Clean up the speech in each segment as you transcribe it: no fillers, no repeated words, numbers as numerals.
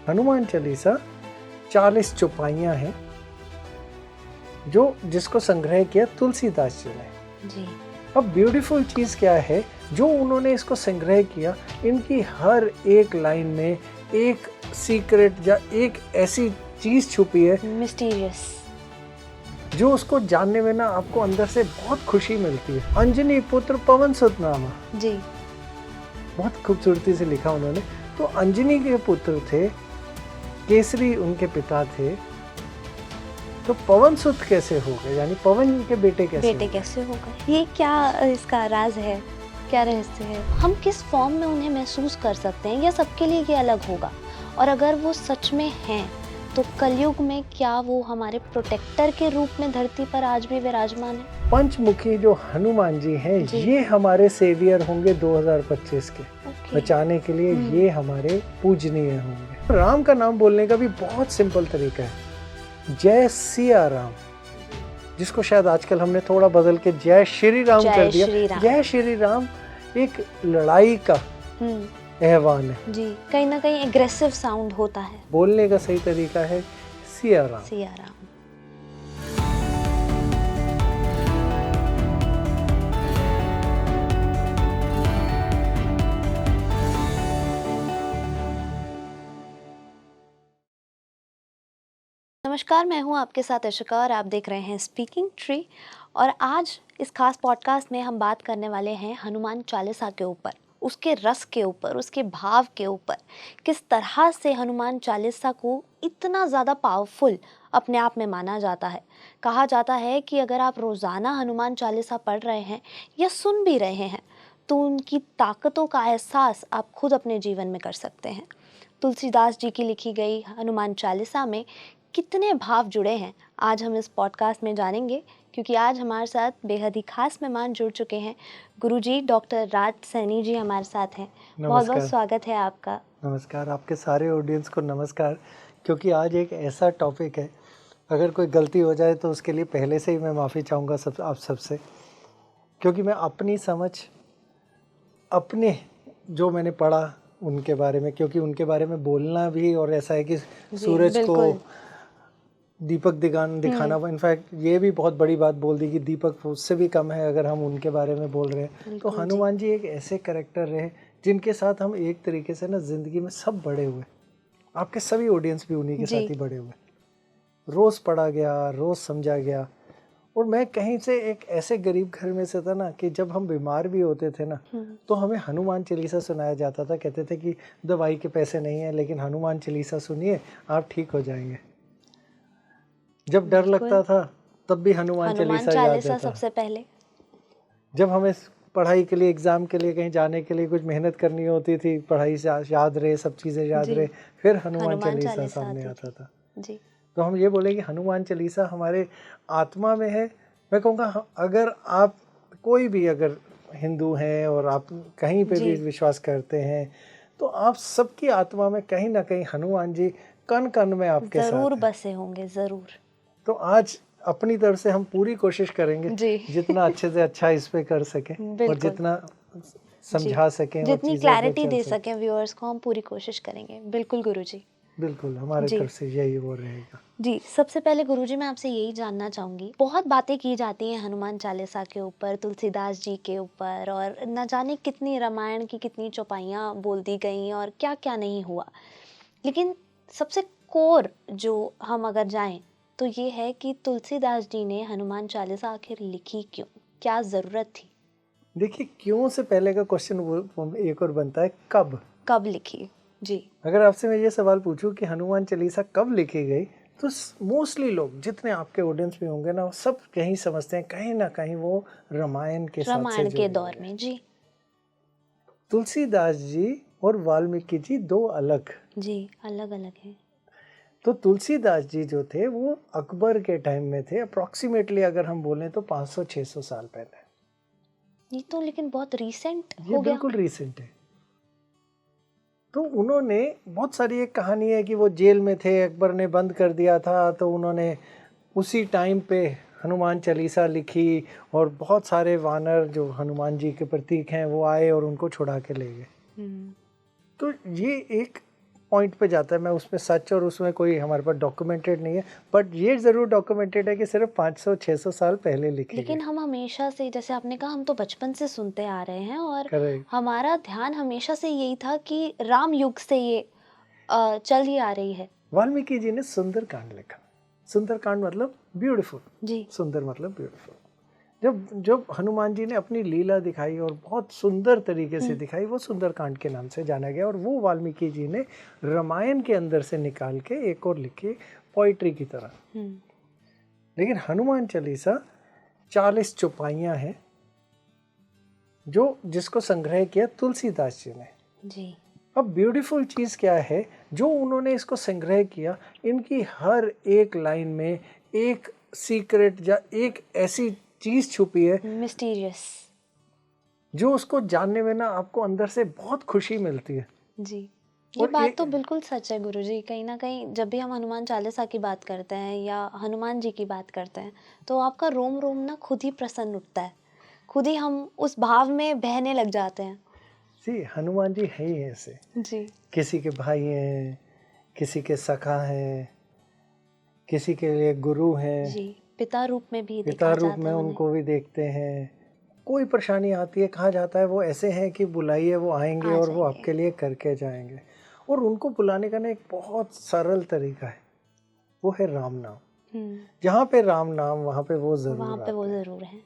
हनुमान चालीसा 40 चौपाइयाँ हैं जो जिसको संग्रह किया तुलसीदास जी ने जी। अब ब्यूटीफुल चीज़ क्या है, जो उन्होंने इसको संग्रह किया, इनकी हर एक लाइन में एक सीक्रेट या एक ऐसी चीज़ छुपी है मिस्टीरियस, जो उसको जानने में ना आपको अंदर से बहुत खुशी मिलती है। अंजनी पुत्र पवन सुत नामा, जी। बहुत खूबसूरती से लिखा उन्होंने। तो अंजनी के पुत्र थे, केसरी उनके पिता थे, तो पवन सुत कैसे हो गए, यानी पवन के बेटे कैसे हो गए? ये क्या इसका राज है, क्या रहस्य है? हम किस फॉर्म में उन्हें महसूस कर सकते हैं या सबके लिए ये अलग होगा? और अगर वो सच में हैं तो कलयुग में क्या वो हमारे प्रोटेक्टर के रूप में धरती पर आज भी विराजमान है? पंचमुखी जो हनुमान जी हैं, ये हमारे सेवियर होंगे 2025 के। बचाने के लिए ये हमारे पूजनीय होंगे। राम का नाम बोलने का भी बहुत सिंपल तरीका है, जय सिया राम, जिसको शायद आजकल हमने थोड़ा बदल के जय श्री राम कर दिया। जय श्री राम एक लड़ाई का आह्वान है जी, कहीं ना कहीं एग्रेसिव साउंड होता है। बोलने का सही तरीका है सिया राम। सिया राम। नमस्कार, मैं हूं आपके साथ अशिका और आप देख रहे हैं स्पीकिंग ट्री। और आज इस खास पॉडकास्ट में हम बात करने वाले हैं हनुमान चालीसा के ऊपर, उसके रस के ऊपर, उसके भाव के ऊपर। किस तरह से हनुमान चालीसा को इतना ज़्यादा पावरफुल अपने आप में माना जाता है। कहा जाता है कि अगर आप रोज़ाना हनुमान चालीसा पढ़ रहे हैं या सुन भी रहे हैं तो उनकी ताकतों का एहसास आप खुद अपने जीवन में कर सकते हैं। तुलसीदास जी की लिखी गई हनुमान चालीसा में कितने भाव जुड़े हैं, आज हम इस पॉडकास्ट में जानेंगे, क्योंकि आज हमारे साथ बेहद ही खास मेहमान जुड़ चुके हैं। गुरुजी डॉक्टर राज सैनी जी हमारे साथ हैं। बहुत बहुत स्वागत है आपका। नमस्कार, आपके सारे ऑडियंस को नमस्कार। क्योंकि आज एक ऐसा टॉपिक है, अगर कोई गलती हो जाए तो उसके लिए पहले से ही मैं माफ़ी चाहूँगा आप सबसे, क्योंकि मैं अपनी समझ, अपने जो मैंने पढ़ा उनके बारे में, क्योंकि उनके बारे में बोलना भी, और ऐसा है कि सूरज को दीपक दिखाना, इनफैक्ट ये भी बहुत बड़ी बात बोल दी कि दीपक उससे भी कम है अगर हम उनके बारे में बोल रहे हैं। तो हनुमान जी एक ऐसे कैरेक्टर रहे जिनके साथ हम एक तरीके से ना ज़िंदगी में सब बड़े हुए। आपके सभी ऑडियंस भी उन्हीं के साथ ही बड़े हुए। रोज़ पढ़ा गया, रोज़ समझा गया। और मैं कहीं से एक ऐसे गरीब घर में से था ना कि जब हम बीमार भी होते थे ना तो हमें हनुमान चालीसा सुनाया जाता था। कहते थे कि दवाई के पैसे नहीं हैं, लेकिन हनुमान चालीसा सुनिए, आप ठीक हो जाएंगे। जब डर लगता था तब भी हनुमान चालीसा याद आता। सबसे पहले जब हमें पढ़ाई के लिए, एग्ज़ाम के लिए, कहीं जाने के लिए कुछ मेहनत करनी होती थी, पढ़ाई से याद रहे, सब चीज़ें याद रहे, फिर हनुमान चालीसा सामने आता था जी। तो हम ये बोले कि हनुमान चालीसा हमारे आत्मा में है। मैं कहूँगा अगर आप कोई भी अगर हिंदू हैं और आप कहीं पे भी विश्वास करते हैं तो आप सबकी आत्मा में कहीं ना कहीं हनुमान जी कण कण में आपके साथ ज़रूर बसे होंगे, ज़रूर। तो आज अपनी तरफ से हम पूरी कोशिश करेंगे जितना अच्छे से अच्छा इस पे कर सकें और जितना समझा सकें, जितनी क्लैरिटी दे सकें व्यूअर्स को, हम पूरी कोशिश करेंगे। बिल्कुल गुरुजी, बिल्कुल हमारे तरफ से यही वो रहेगा जी। सबसे पहले गुरुजी मैं आपसे यही जानना चाहूँगी, बहुत बातें की जाती हैं हनुमान चालीसा के ऊपर, तुलसीदास जी के ऊपर, और न जाने कितनी रामायण की कितनी चौपाइयाँ बोल दी गई और क्या क्या नहीं हुआ। लेकिन सबसे कोर जो हम अगर जाएं तो ये है कि तुलसीदास जी ने हनुमान चालीसा आखिर लिखी क्यों, क्या ज़रूरत थी? देखिए, क्यों से पहले का क्वेश्चन एक और बनता है, कब लिखी जी। अगर आपसे मैं ये सवाल पूछूं कि हनुमान चालीसा कब लिखी गई तो मोस्टली लोग, जितने आपके ऑडियंस में होंगे ना, वो सब कहीं समझते हैं कहीं ना कहीं वो रामायण के दौर में जी। तुलसीदास जी और वाल्मीकि जी दो अलग अलग हैं। तो तुलसीदास जी जो थे वो अकबर के टाइम में थे, अप्रॉक्सीमेटली अगर हम बोलें तो 500-600 साल पहले। ये तो लेकिन बहुत रीसेंट हो गया। बिल्कुल रीसेंट है। तो उन्होंने बहुत सारी, एक कहानी है कि वो जेल में थे, अकबर ने बंद कर दिया था, तो उन्होंने उसी टाइम पे हनुमान चालीसा लिखी और बहुत सारे वानर जो हनुमान जी के प्रतीक हैं वो आए और उनको छुड़ा के ले गए। तो ये एक पॉइंट पे जाता है। मैं उसमें सच और उसमें कोई हमारे पास डॉक्यूमेंटेड नहीं है, बट ये ज़रूर डॉक्यूमेंटेड है कि सिर्फ 500-600 साल पहले लिखे लेकिन गए। हम हमेशा से, जैसे आपने कहा, हम तो बचपन से सुनते आ रहे हैं और करेक्ट। हमारा ध्यान हमेशा से यही था कि राम युग से ये चल ही आ रही है। वाल्मीकि जी ने सुंदरकांड लिखा। सुंदरकांड मतलब ब्यूटीफुल, जी। सुंदर मतलब ब्यूटीफुल। जब जब हनुमान जी ने अपनी लीला दिखाई और बहुत सुंदर तरीके से दिखाई, वो सुंदरकांड के नाम से जाना गया। और वो वाल्मीकि जी ने रामायण के अंदर से निकाल के एक और लिखी, पोइट्री की तरह। लेकिन हनुमान चालीसा 40 चौपाइयाँ हैं जो जिसको संग्रह किया तुलसीदास जी ने। जी। अब ब्यूटीफुल चीज़ क्या है, जो उन्होंने इसको संग्रह किया, इनकी हर एक लाइन में एक सीक्रेट या एक ऐसी चीज़ छुपी है मिस्टीरियस। जो उसको जानने में ना आपको अंदर से बहुत खुशी मिलती है। जी, ये और बात तो बिल्कुल सच है गुरुजी। कहीं ना कहीं जब भी हम हनुमान चालीसा की बात करते हैं या हनुमान जी की बात करते हैं तो आपका रोम रोम ना खुद ही प्रसन्न उठता है, खुद ही हम उस भाव में बहने लग जाते हैं। जी, हनुमान जी है ही ऐसे। जी। किसी के भाई हैं, किसी के सखा हैं, किसी के लिए गुरु हैं, जी, पिता रूप में भी पिता देखा रूप जाता में है उनको भी देखते हैं। कोई परेशानी आती है, कहा जाता है वो ऐसे हैं कि बुलाइए वो आएंगे आ और वो जाएंगे। आपके लिए करके जाएंगे। और उनको बुलाने का ना एक बहुत सरल तरीका है, वो है राम नाम। जहाँ पे राम नाम वहाँ पे वो वहाँ ज़रूर पे वो आते हैं। जरूर है।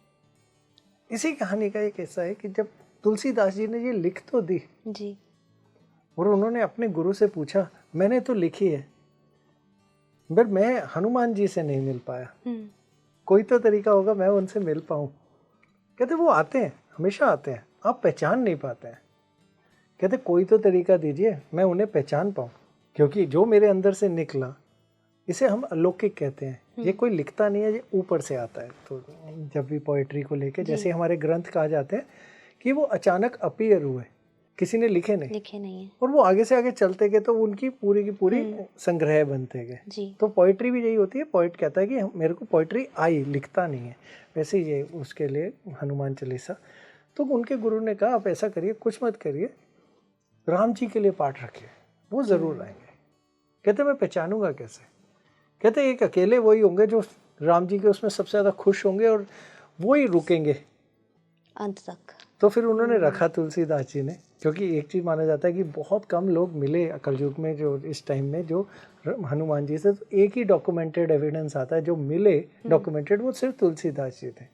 इसी कहानी का एक हिस्सा है कि जब तुलसीदास जी ने ये लिख तो दी जी। और उन्होंने अपने गुरु से पूछा, मैंने तो लिखी है बट मैं हनुमान जी से नहीं मिल पाया, कोई तो तरीका होगा मैं उनसे मिल पाऊँ। कहते वो आते हैं, हमेशा आते हैं, आप पहचान नहीं पाते हैं। कहते कोई तो तरीका दीजिए मैं उन्हें पहचान पाऊँ, क्योंकि जो मेरे अंदर से निकला इसे हम अलौकिक कहते हैं। ये कोई लिखता नहीं है, ये ऊपर से आता है। तो जब भी पोइट्री को लेके, जैसे हमारे ग्रंथ कहा जाते हैं कि वो अचानक अपीयर हुए, किसी ने लिखे नहीं है। और वो आगे से आगे चलते गए तो उनकी पूरी की पूरी संग्रह बनते गए। जी। तो पोइट्री भी यही होती है। पोइट कहता है कि मेरे को पोइट्री आई, लिखता नहीं है। वैसे ही ये उसके लिए हनुमान चालीसा। तो उनके गुरु ने कहा आप ऐसा करिए, कुछ मत करिए, राम जी के लिए पाठ रखिए, वो ज़रूर आएंगे। कहते मैं पहचानूंगा कैसे? कहते एक अकेले वही होंगे जो राम जी के उसमें सबसे ज़्यादा खुश होंगे और वो ही रुकेंगे अंत तक। तो फिर उन्होंने रखा तुलसीदास जी ने, क्योंकि एक चीज़ माना जाता है कि बहुत कम लोग मिले कलयुग में जो इस टाइम में जो हनुमान जी से। तो एक ही डॉक्यूमेंटेड एविडेंस आता है जो मिले डॉक्यूमेंटेड, वो सिर्फ तुलसीदास जी थे।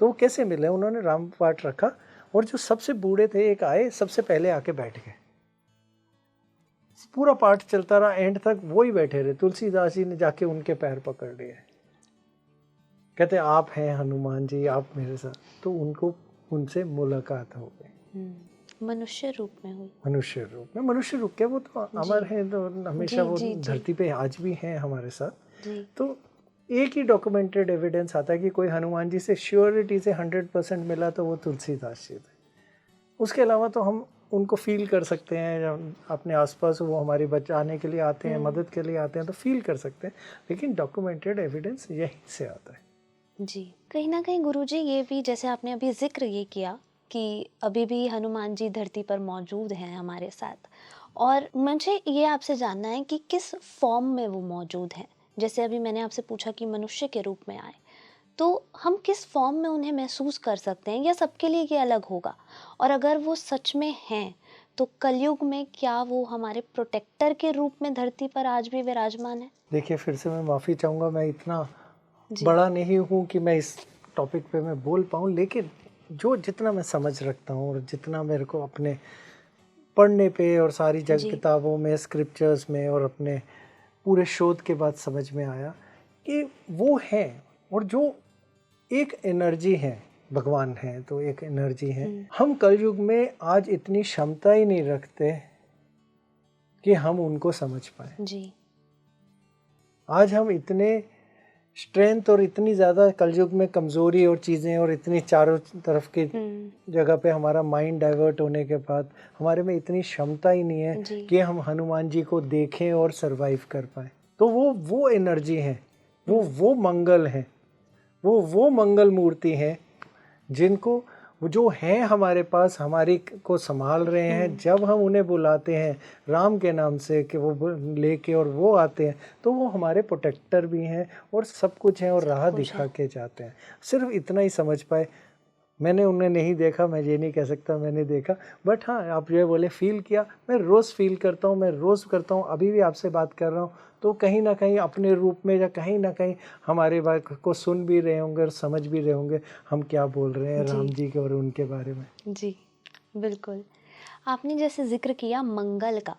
तो वो कैसे मिले? उन्होंने राम पाठ रखा और जो सबसे बूढ़े थे एक आए, सबसे पहले आके बैठ गए। पूरा पाठ चलता रहा, एंड तक वो ही बैठे रहे। तुलसीदास जी ने जाके उनके पैर पकड़ लिए, कहते आप हैं हनुमान जी, आप मेरे साथ। तो उनको उनसे मुलाकात हो गई, मनुष्य रूप में हुई। मनुष्य रूप में। मनुष्य रूप क्या, वो तो अमर है, तो हमेशा वो धरती पे आज भी हैं हमारे साथ। तो एक ही डॉक्यूमेंटेड एविडेंस आता है कि कोई हनुमान जी से श्योरिटी से 100% मिला तो वो तुलसीदास जी थे। उसके अलावा तो हम उनको फील कर सकते हैं, जब अपने आसपास वो हमारी बचाने के लिए आते हैं, मदद के लिए आते हैं, तो फील कर सकते हैं। लेकिन डॉक्यूमेंटेड एविडेंस यहीं से आता है। जी, कहीं ना कहीं गुरुजी ये भी, जैसे आपने अभी जिक्र ये किया कि अभी भी हनुमान जी धरती पर मौजूद हैं हमारे साथ, और मुझे ये आपसे जानना है कि किस फॉर्म में वो मौजूद हैं। जैसे अभी मैंने आपसे पूछा कि मनुष्य के रूप में आए, तो हम किस फॉर्म में उन्हें महसूस कर सकते हैं, या सबके लिए ये अलग होगा? और अगर वो सच में हैं तो कलयुग में क्या वो हमारे प्रोटेक्टर के रूप में धरती पर आज भी विराजमान है? देखिए, फिर से मैं माफ़ी चाहूँगा, मैं इतना बड़ा नहीं हूँ कि मैं इस टॉपिक पे मैं बोल पाऊँ, लेकिन जो जितना मैं समझ रखता हूँ और जितना मेरे को अपने पढ़ने पे और सारी किताबों में, स्क्रिप्चर्स में और अपने पूरे शोध के बाद समझ में आया कि वो हैं। और जो एक एनर्जी है, भगवान है तो एक एनर्जी है। हम कलयुग में आज इतनी क्षमता ही नहीं रखते कि हम उनको समझ पाए। जी। आज हम इतने स्ट्रेंथ और इतनी ज़्यादा कलयुग में कमज़ोरी और चीज़ें और इतनी चारों तरफ की जगह पे हमारा माइंड डाइवर्ट होने के बाद हमारे में इतनी क्षमता ही नहीं है कि हम हनुमान जी को देखें और सरवाइव कर पाए। तो वो एनर्जी है, वो मंगल है, वो मंगल मूर्ति है जिनको वो जो हैं हमारे पास, हमारी को संभाल रहे हैं, जब हम उन्हें बुलाते हैं राम के नाम से कि वो लेके और वो आते हैं, तो वो हमारे प्रोटेक्टर भी हैं और सब कुछ हैं और राह दिखा के जाते हैं। सिर्फ इतना ही समझ पाए। मैंने उन्हें नहीं देखा, मैं ये नहीं कह सकता मैंने देखा, बट हाँ आप ये बोले फील किया, मैं रोज़ फील करता हूँ, मैं रोज़ करता हूँ। अभी भी आपसे बात कर रहा हूँ तो कहीं ना कहीं अपने रूप में या कहीं ना कहीं हमारे बात को सुन भी रहे होंगे और समझ भी रहे होंगे हम क्या बोल रहे हैं राम जी के और उनके बारे में। जी बिल्कुल। आपने जैसे जिक्र किया मंगल का,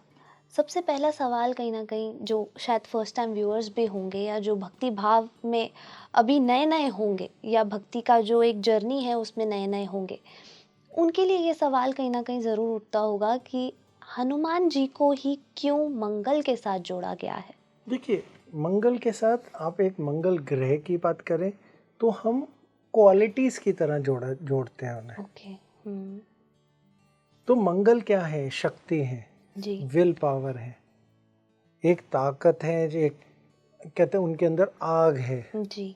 सबसे पहला सवाल कहीं ना कहीं जो शायद फर्स्ट टाइम व्यूअर्स भी होंगे या जो भक्ति भाव में अभी नए नए होंगे या भक्ति का जो एक जर्नी है उसमें नए नए होंगे, उनके लिए ये सवाल कहीं ना कहीं ज़रूर उठता होगा कि हनुमान जी को ही क्यों मंगल के साथ जोड़ा गया है। देखिए, मंगल के साथ आप एक मंगल ग्रह की बात करें तो हम क्वालिटीज़ की तरह जोड़ते हैं उन्हें। ओके। तो मंगल क्या है? शक्ति है, जी विल पावर है, एक ताकत है, जो एक कहते हैं उनके अंदर आग है, जी।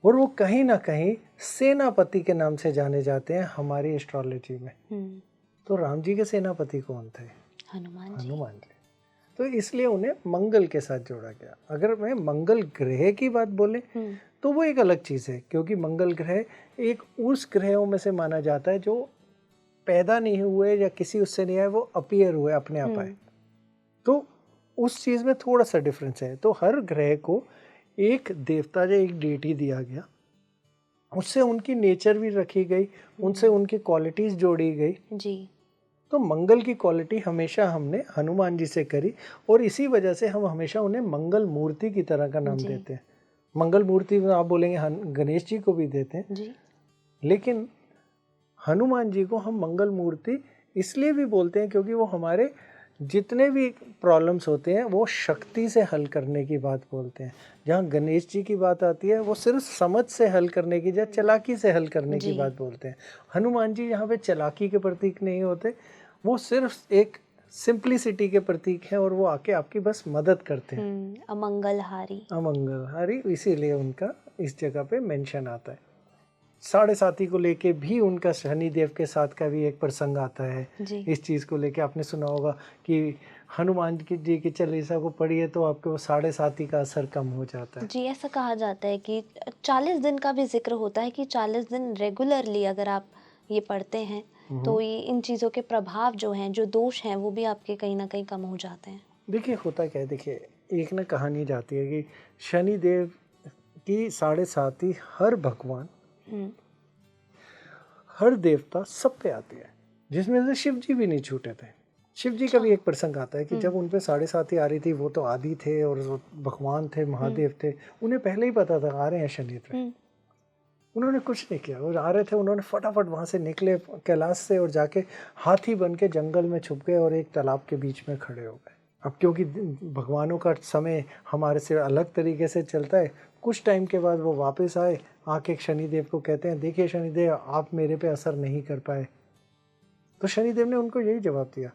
और वो कहीं ना कहीं सेनापति के नाम से जाने जाते हैं हमारी एस्ट्रोलॉजी में। तो राम जी के सेनापति कौन थे? हनुमान जी। हनुमान जी। तो इसलिए उन्हें मंगल के साथ जोड़ा गया। अगर मैं मंगल ग्रह की बात बोले तो वो एक अलग चीज़ है, क्योंकि मंगल ग्रह एक उस ग्रहों में से माना जाता है जो पैदा नहीं हुए या किसी उससे नहीं आए, वो अपीयर हुए, अपने आप आए। तो उस चीज़ में थोड़ा सा डिफरेंस है। तो हर ग्रह को एक देवता या एक डेटी दिया गया, उससे उनकी नेचर भी रखी गई, उनसे उनकी क्वालिटीज़ जोड़ी गई। जी। तो मंगल की क्वालिटी हमेशा हमने हनुमान जी से करी, और इसी वजह से हम हमेशा उन्हें मंगल मूर्ति की तरह का नाम देते हैं। मंगल मूर्ति में आप बोलेंगे गणेश जी को भी देते हैं जी। लेकिन हनुमान जी को हम मंगल मूर्ति इसलिए भी बोलते हैं क्योंकि वो हमारे जितने भी प्रॉब्लम्स होते हैं वो शक्ति से हल करने की बात बोलते हैं। जहाँ गणेश जी की बात आती है वो सिर्फ समझ से हल करने की या चालाकी से हल करने की बात बोलते हैं। हनुमान जी यहाँ पे चालाकी के प्रतीक नहीं होते, वो सिर्फ एक सिंप्लिसिटी के प्रतीक हैं और वो आके आपकी बस मदद करते हैं। अमंगलहारी, इसीलिए उनका इस जगह पे मेंशन आता है। साढ़े साथी को लेके भी उनका शनिदेव के साथ का भी एक प्रसंग आता है। इस चीज़ को लेके आपने सुना होगा कि हनुमान जी की चालीसा को पढ़िए तो आपके वो साढ़े साथी का असर कम हो जाता है। जी, ऐसा कहा जाता है कि 40 दिन का भी जिक्र होता है कि 40 दिन रेगुलरली अगर आप ये पढ़ते हैं तो ये इन चीज़ों के प्रभाव जो हैं, जो दोष हैं, वो भी आपके कहीं ना कहीं कम हो जाते हैं। देखिए होता क्या है, देखिए एक ना कहानी जाती है कि शनिदेव की साढ़े साथी हर भगवान, हर देवता सब पे आती है, जिसमें से शिव जी भी नहीं छूटे थे। शिव जी का भी एक प्रसंग आता है कि जब उन पे साढ़े साथी आ रही थी, वो तो आदि थे और भगवान थे, महादेव थे, उन्हें पहले ही पता था आ रहे हैं शनिदेव। उन्होंने कुछ नहीं किया, वो आ रहे थे, उन्होंने फटाफट वहाँ से निकले कैलाश से और जाके हाथी बन के जंगल में छुप गए और एक तालाब के बीच में खड़े हो गए। अब क्योंकि भगवानों का समय हमारे से अलग तरीके से चलता है, कुछ टाइम के बाद वो वापस आए, आके शनिदेव को कहते हैं देखिए शनिदेव आप मेरे पे असर नहीं कर पाए। तो शनिदेव ने उनको यही जवाब दिया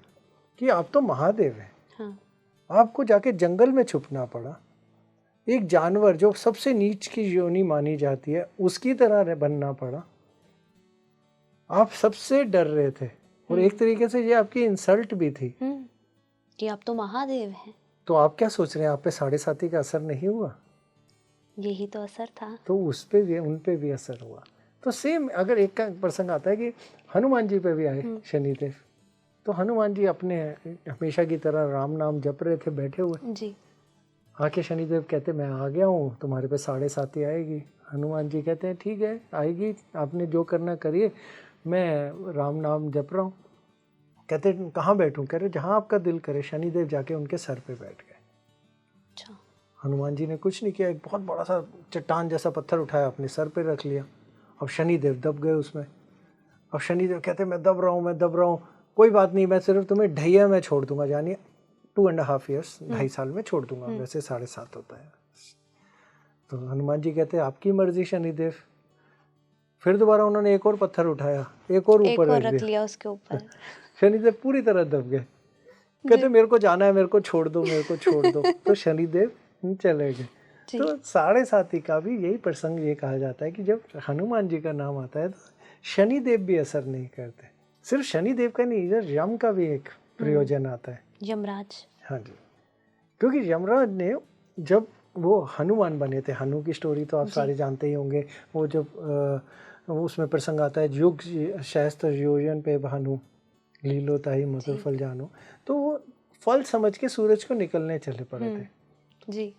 कि आप तो महादेव हैं, हाँ। आपको जाके जंगल में छुपना पड़ा, एक जानवर जो सबसे नीच की योनि मानी जाती है उसकी तरह बनना पड़ा, आप सबसे डर रहे थे और एक तरीके से ये आपकी इंसल्ट भी थी कि आप तो महादेव हैं। तो आप क्या सोच रहे हैं आप पे साढ़े साथी का असर नहीं हुआ? यही तो असर था। तो उस पे भी उन पे भी असर हुआ। तो सेम अगर एक का प्रसंग आता है कि हनुमान जी पे भी आए शनिदेव, तो हनुमान जी अपने हमेशा की तरह राम नाम जप रहे थे बैठे हुए जी। आके शनिदेव कहते मैं आ गया हूँ, तुम्हारे पे साढ़े साथी आएगी। हनुमान जी कहते हैं ठीक है आएगी, आपने जो करना करिए, मैं राम नाम जप रहा हूँ। कहते कहाँ बैठूँ? कह रहे जहाँ आपका दिल करे। शनिदेव जाके उनके सर पे बैठ गए। अच्छा। हनुमान जी ने कुछ नहीं किया, एक बहुत बड़ा सा चट्टान जैसा पत्थर उठाया अपने सर पे रख लिया। अब शनिदेव दब गए उसमें। अब शनिदेव कहते मैं दब रहा हूँ, कोई बात नहीं, मैं सिर्फ तुम्हें ढैया में छोड़ दूंगा, यानी 2.5 years 2.5 साल में छोड़ दूंगा, वैसे 7.5 होता है। तो हनुमान जी कहते आपकी मर्जी शनिदेव। फिर दोबारा उन्होंने एक और पत्थर उठाया, एक और ऊपर रख दिया उसके ऊपर। शनिदेव पूरी तरह दब गए। कहते मेरे को जाना है, मेरे को छोड़ दो। तो शनिदेव चले गए। तो साढ़े साथी का भी यही प्रसंग ये कहा जाता है कि जब हनुमान जी का नाम आता है तो शनिदेव भी असर नहीं करते। सिर्फ शनिदेव का नहीं, इधर यम का भी एक प्रयोजन आता है। यमराज। हाँ जी, क्योंकि यमराज ने जब वो हनुमान बने थे, हनु की स्टोरी तो आप सारे जानते ही होंगे। वो जब उसमें प्रसंग आता है, युग शास्त्र योजन पे भानु लीलो ताही मधुर फल जानो, तो वो फल समझ के सूरज को निकलने चले पड़े थे जी।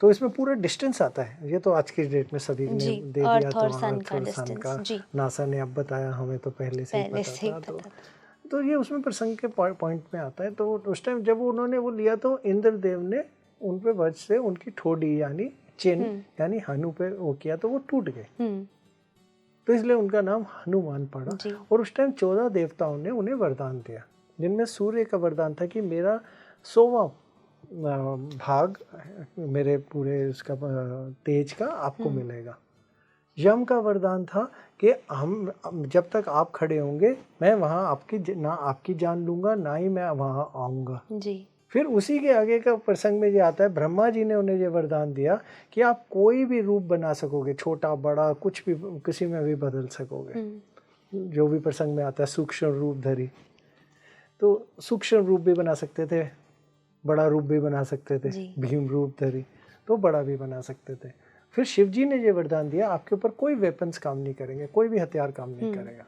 तो इसमें पूरा डिस्टेंस आता है। ये तो आज की डेट में सभी ने जी, दे दिया, अर्थ तो और सन अर्थ का और सन डिस्टेंस। का जी, नासा ने अब बताया, हमें तो पहले से ही पहले पता से ही था। पता था। तो ये उसमें प्रसंग के पॉइंट में आता है। तो उस टाइम जब उन्होंने वो लिया तो इंद्रदेव ने उन पे वज्र से उनकी ठोडी यानी चिन्ह यानी हनु पे वो किया, तो वो टूट गए। तो इसलिए उनका नाम हनुमान पड़ा। जी। और उस टाइम 14 देवताओं ने उन्हें वरदान दिया, जिनमें सूर्य का वरदान था कि मेरा 100वां भाग मेरे पूरे उसका तेज का आपको मिलेगा। यम का वरदान था कि हम जब तक आप खड़े होंगे मैं वहाँ आपकी जान लूंगा, ना ही मैं वहाँ आऊँगा। जी। फिर उसी के आगे का प्रसंग में ये आता है, ब्रह्मा जी ने उन्हें ये वरदान दिया कि आप कोई भी रूप बना सकोगे, छोटा बड़ा कुछ भी, किसी में भी बदल सकोगे। जो भी प्रसंग में आता है, सूक्ष्म रूप धरी, तो सूक्ष्म रूप भी बना सकते थे, बड़ा रूप भी बना सकते थे। भीम रूप धरी तो बड़ा भी बना सकते थे। फिर शिव जी ने ये वरदान दिया, आपके ऊपर कोई वेपन्स काम नहीं करेंगे, कोई भी हथियार काम नहीं करेगा।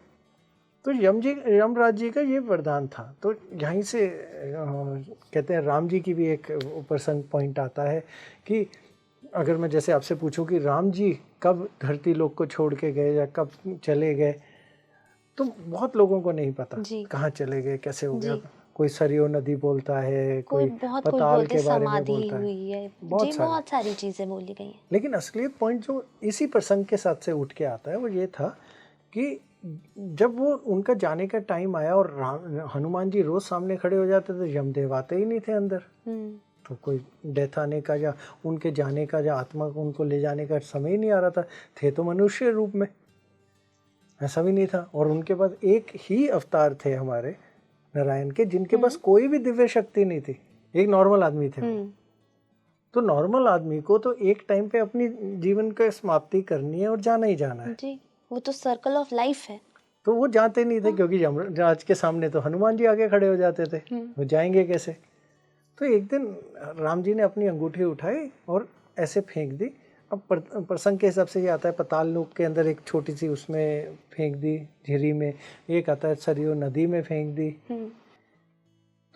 तो यमराज जी का ये वरदान था। तो यहीं से कहते हैं राम जी की भी एक प्रसंग पॉइंट आता है कि अगर मैं जैसे आपसे पूछूं कि राम जी कब धरती लोक को छोड़ के गए या कब चले गए, तो बहुत लोगों को नहीं पता कहाँ चले गए, कैसे हो गया। कोई सरयू नदी बोलता है, कोई पताल के बारे में बोलता है, बहुत सारी चीजें बोली गई हैं। लेकिन असली पॉइंट जो इसी प्रसंग के साथ से उठ के आता है वो ये था कि जब वो उनका जाने का टाइम आया और हनुमान जी रोज सामने खड़े हो जाते थे, यमदेव आते ही नहीं थे अंदर। तो कोई डेथ आने का या उनके जाने का या आत्मा को उनको ले जाने का समय ही नहीं आ रहा था। थे तो मनुष्य रूप में, ऐसा भी नहीं था। और उनके पास एक ही अवतार थे हमारे नारायण के, जिनके पास कोई भी दिव्य शक्ति नहीं थी, एक नॉर्मल आदमी थे। तो नॉर्मल आदमी को तो एक टाइम पे अपनी जीवन का समाप्ति करनी है और जाना ही जाना है जी। वो तो सर्कल ऑफ लाइफ है। तो वो जाते नहीं थे, क्योंकि यमराज के सामने तो हनुमान जी आगे खड़े हो जाते थे, वो जाएंगे कैसे। तो एक दिन राम जी ने अपनी अंगूठी उठाई और ऐसे फेंक दी। अब प्रसंग के हिसाब से ये आता है, पताल लोक के अंदर एक छोटी सी उसमें फेंक दी झीरी में, एक आता है सरयू नदी में फेंक दी।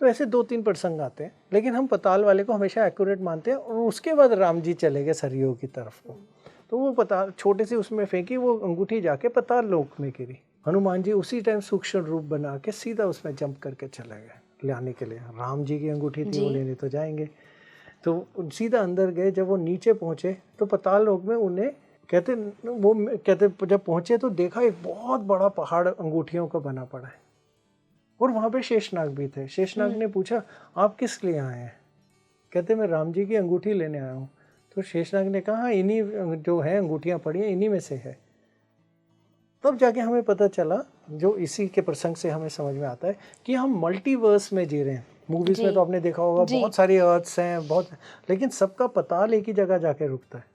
तो ऐसे 2-3 प्रसंग आते हैं, लेकिन हम पताल वाले को हमेशा एक्यूरेट मानते हैं। और उसके बाद राम जी चले गए सरयू की तरफ को, तो वो पताल छोटे से उसमें फेंकी, वो अंगूठी जाके पताल लोक में गिरी। हनुमान जी उसी टाइम सूक्ष्म रूप बना के सीधा उसमें जंप करके चले गए लाने के लिए। राम जी की अंगूठी थी, वो लेने तो जाएंगे, तो सीधा अंदर गए। जब वो नीचे पहुंचे तो पताल लोक में उन्हें कहते जब पहुंचे तो देखा एक बहुत बड़ा पहाड़ अंगूठियों का बना पड़ा है, और वहाँ पे शेषनाग भी थे। शेषनाग ने पूछा आप किस लिए आए हैं? कहते मैं राम जी की अंगूठी लेने आया हूँ। तो शेषनाग ने कहा इन्हीं जो है अंगूठियाँ पड़ी हैं इन्हीं में से है। तब जाके हमें पता चला, जो इसी के प्रसंग से हमें समझ में आता है कि हम मल्टीवर्स में जी रहे हैं। मूवीज में तो आपने देखा होगा बहुत सारी अर्थ्स हैं, बहुत, लेकिन सबका पताल एक ही जगह जाके रुकता है,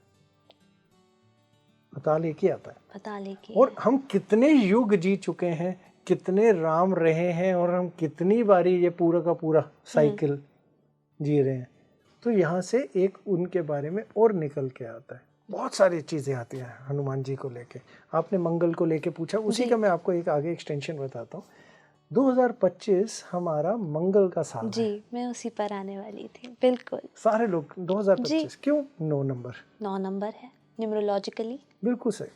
पताल एक ही आता है, पताल एक ही। और हम कितने युग जी चुके हैं, कितने राम रहे हैं, और हम कितनी बारी ये पूरा का पूरा साइकिल जी रहे हैं। तो यहाँ से एक उनके बारे में और निकल के आता है। बहुत सारी चीज़ें आती हैं हनुमान जी को लेके। आपने मंगल को लेके पूछा, उसी का मैं आपको एक आगे एक्सटेंशन बताता हूँ। 2025 हमारा मंगल का साल जी, है। मैं उसी पर आने वाली थी। बिल्कुल सारे लोग 2025 क्यों? 9 नंबर है न्यूमरोलॉजिकली। बिल्कुल सही।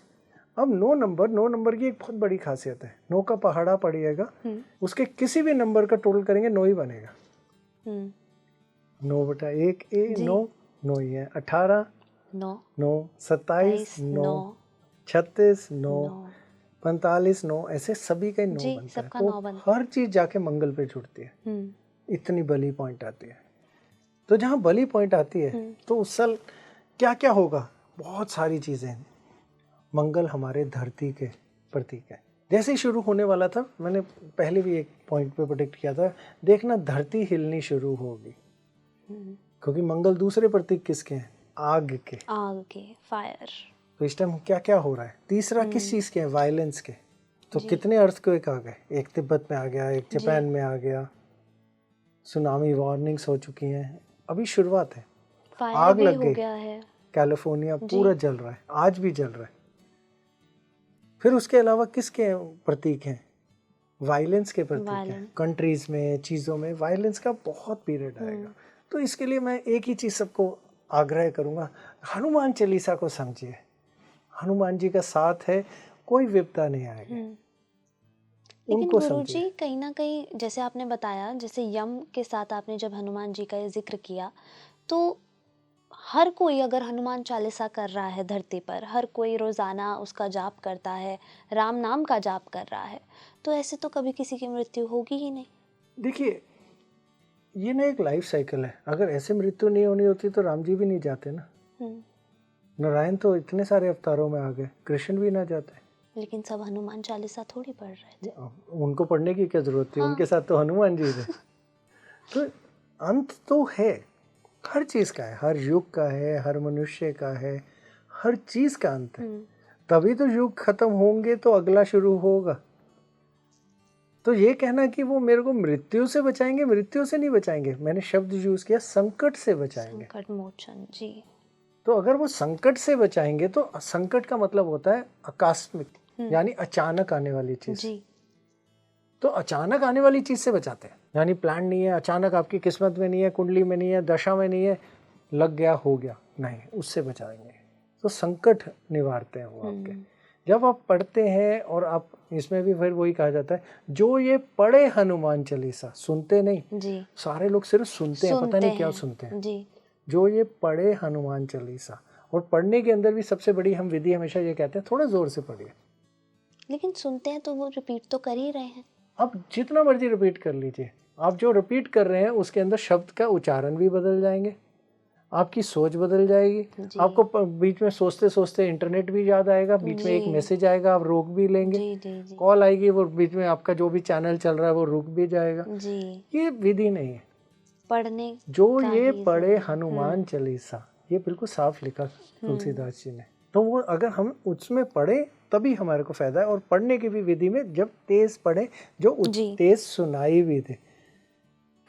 अब 9 नंबर की एक बहुत बड़ी खासियत है। 9 का पहाड़ा पड़िएगा, उसके किसी भी नंबर का टोटल करेंगे 9 ही बनेगा। 9/1 9 ही है। 18 9 27 9 36 9 45 9 ऐसे सभी का 9 बनता है। तो हर चीज जाके मंगल पे जुड़ती है। इतनी बली पॉइंट आती है। तो जहाँ बली पॉइंट आती है तो उस साल क्या क्या होगा? बहुत सारी चीजें। मंगल हमारे धरती के प्रतीक है। जैसे ही शुरू होने वाला था, मैंने पहले भी एक पॉइंट पे प्रेडिक्ट किया था, देखना धरती हिलनी शुरू होगी। क्योंकि मंगल दूसरे प्रतीक किसके हैं? आग के, फायर। तो इस टाइम क्या क्या हो रहा है? तीसरा किस चीज के है? वायलेंस के। तो जी। कितने अर्थक्वेक आ गए, एक तिब्बत में आ गया, एक जी। जापान में आ गया, सुनामी वार्निंग्स हो चुकी हैं, अभी शुरुआत है। फायर आग भी लग हो गई, गया है। कैलिफोर्निया जी। पूरा जल रहा है, आज भी जल रहा है। फिर उसके अलावा किसके प्रतीक हैं? वायलेंस के प्रतीक हैं। वायलेंस। कंट्रीज में, चीज़ों में वायलेंस का बहुत पीरियड आएगा। तो इसके लिए मैं एक ही चीज़ सबको आग्रह करूँगा, हनुमान चालीसा को समझिए। हनुमान जी का साथ है, कोई विपदा नहीं आएगी। लेकिन उनको गुरुजी समझिए। कहीं ना कहीं जैसे आपने बताया, जैसे यम के साथ आपने जब हनुमान जी का ये जिक्र किया, तो हर कोई अगर हनुमान चालीसा कर रहा है धरती पर, हर कोई रोजाना उसका जाप करता है, राम नाम का जाप कर रहा है, तो ऐसे तो कभी किसी की मृत्यु होगी ही नहीं। देखिए, ये ना एक लाइफ साइकिल है। अगर ऐसे मृत्यु नहीं होनी होती तो राम जी भी नहीं जाते ना। हम्म, नारायण तो इतने सारे अवतारों में आ गए, कृष्ण भी ना जाते। लेकिन सब हनुमान चालीसा थोड़ी पढ़ रहे थे। उनको पढ़ने की क्या जरूरत थी? हाँ। उनके साथ तो हनुमान जी थे। तो अंत तो है, हर चीज का है, हर युग का है, हर मनुष्य का है, हर चीज का अंत है। तभी तो युग खत्म होंगे तो अगला शुरू होगा। तो ये कहना कि वो मेरे को मृत्यु से बचाएंगे, मृत्यु से नहीं बचाएंगे। मैंने शब्द यूज किया, संकट से बचाएंगे। संकट मोचन जी। तो अगर वो संकट से बचाएंगे तो संकट का मतलब होता है आकस्मिक, यानी अचानक आने वाली चीज। जी। तो अचानक आने वाली चीज से बचाते हैं, यानी प्लान नहीं है, अचानक आपकी किस्मत में नहीं है, कुंडली में नहीं है, दशा में नहीं है, लग गया हो गया, नहीं, उससे बचाएंगे। तो संकट निवारते हैं वो आपके। जब आप पढ़ते हैं, और आप इसमें भी फिर वही कहा जाता है, जो ये पढ़े हनुमान चालीसा, सुनते नहीं जी। सारे लोग सिर्फ सुनते हैं, पता नहीं क्या सुनते हैं। जी। जो ये पढ़े हनुमान चालीसा, और पढ़ने के अंदर भी सबसे बड़ी हम विधि हमेशा ये कहते हैं, थोड़ा जोर से पढ़िए। लेकिन सुनते हैं तो वो रिपीट तो कर ही रहे हैं। आप जितना मर्जी रिपीट कर लीजिए, आप जो रिपीट कर रहे हैं उसके अंदर शब्द का उच्चारण भी बदल जाएंगे, आपकी सोच बदल जाएगी। आपको बीच में सोचते सोचते इंटरनेट भी याद आएगा, बीच में एक मैसेज आएगा, आप रोक भी लेंगे। जी, जी, जी। कॉल आएगी, वो बीच में आपका जो भी चैनल चल रहा है वो रुक भी जाएगा। जी। ये विधि नहीं है। पढ़ने जो का ये ही पढ़े जरूरी। हनुमान चालीसा, ये बिल्कुल साफ लिखा तुलसीदास जी ने। तो वो अगर हम उसमें पढ़े तभी हमारे को फायदा है। और पढ़ने की भी विधि में जब तेज पढ़े, जो तेज सुनाई भी दे,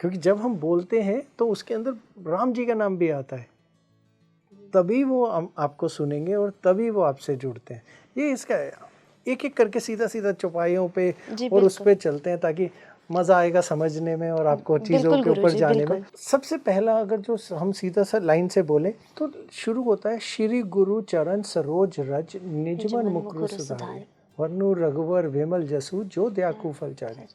क्योंकि जब हम बोलते हैं तो उसके अंदर राम जी का नाम भी आता है, तभी वो आपको सुनेंगे और तभी वो आपसे जुड़ते हैं। ये इसका एक एक करके सीधा सीधा चौपाइयों पे और उस पे चलते हैं, ताकि मज़ा आएगा समझने में और आपको चीज़ों के ऊपर जाने में। सबसे पहला अगर जो हम सीधा सा लाइन से बोले तो शुरू होता है, श्री गुरु चरण सरोज रज निजमन मुकुर सुधारि, वरनु रघुवर विमल जसु जो दयाकु फल चारि।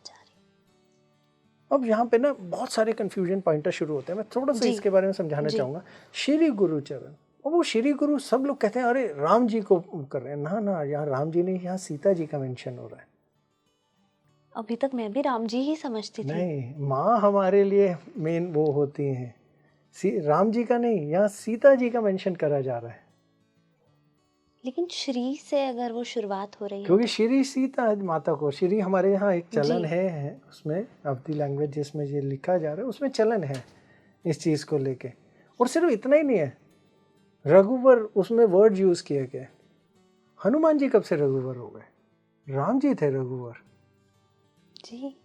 अब यहाँ पे ना बहुत सारे कंफ्यूजन पॉइंटर शुरू होते हैं। मैं थोड़ा सा इसके बारे में समझाना चाहूँगा। श्री गुरु चरण, और वो श्री गुरु सब लोग कहते हैं अरे राम जी को कर रहे हैं। ना ना, यहाँ राम जी नहीं, यहाँ सीता जी का मेंशन हो रहा है। अभी तक मैं भी राम जी ही समझती थी। नहीं, माँ हमारे लिए मेन वो होती हैं, राम जी का नहीं, यहाँ सीता जी का मेंशन करा जा रहा है। लेकिन श्री से अगर वो शुरुआत हो रही है, क्योंकि श्री सीता माता को, श्री हमारे यहाँ एक चलन है, उसमें अवधी लैंग्वेज जिसमें ये लिखा जा रहा है उसमें चलन है इस चीज़ को लेके। और सिर्फ इतना ही नहीं है, रघुवर उसमें वर्ड यूज किया गया। हनुमान जी कब से रघुवर हो गए? राम जी थे रघुवर जी।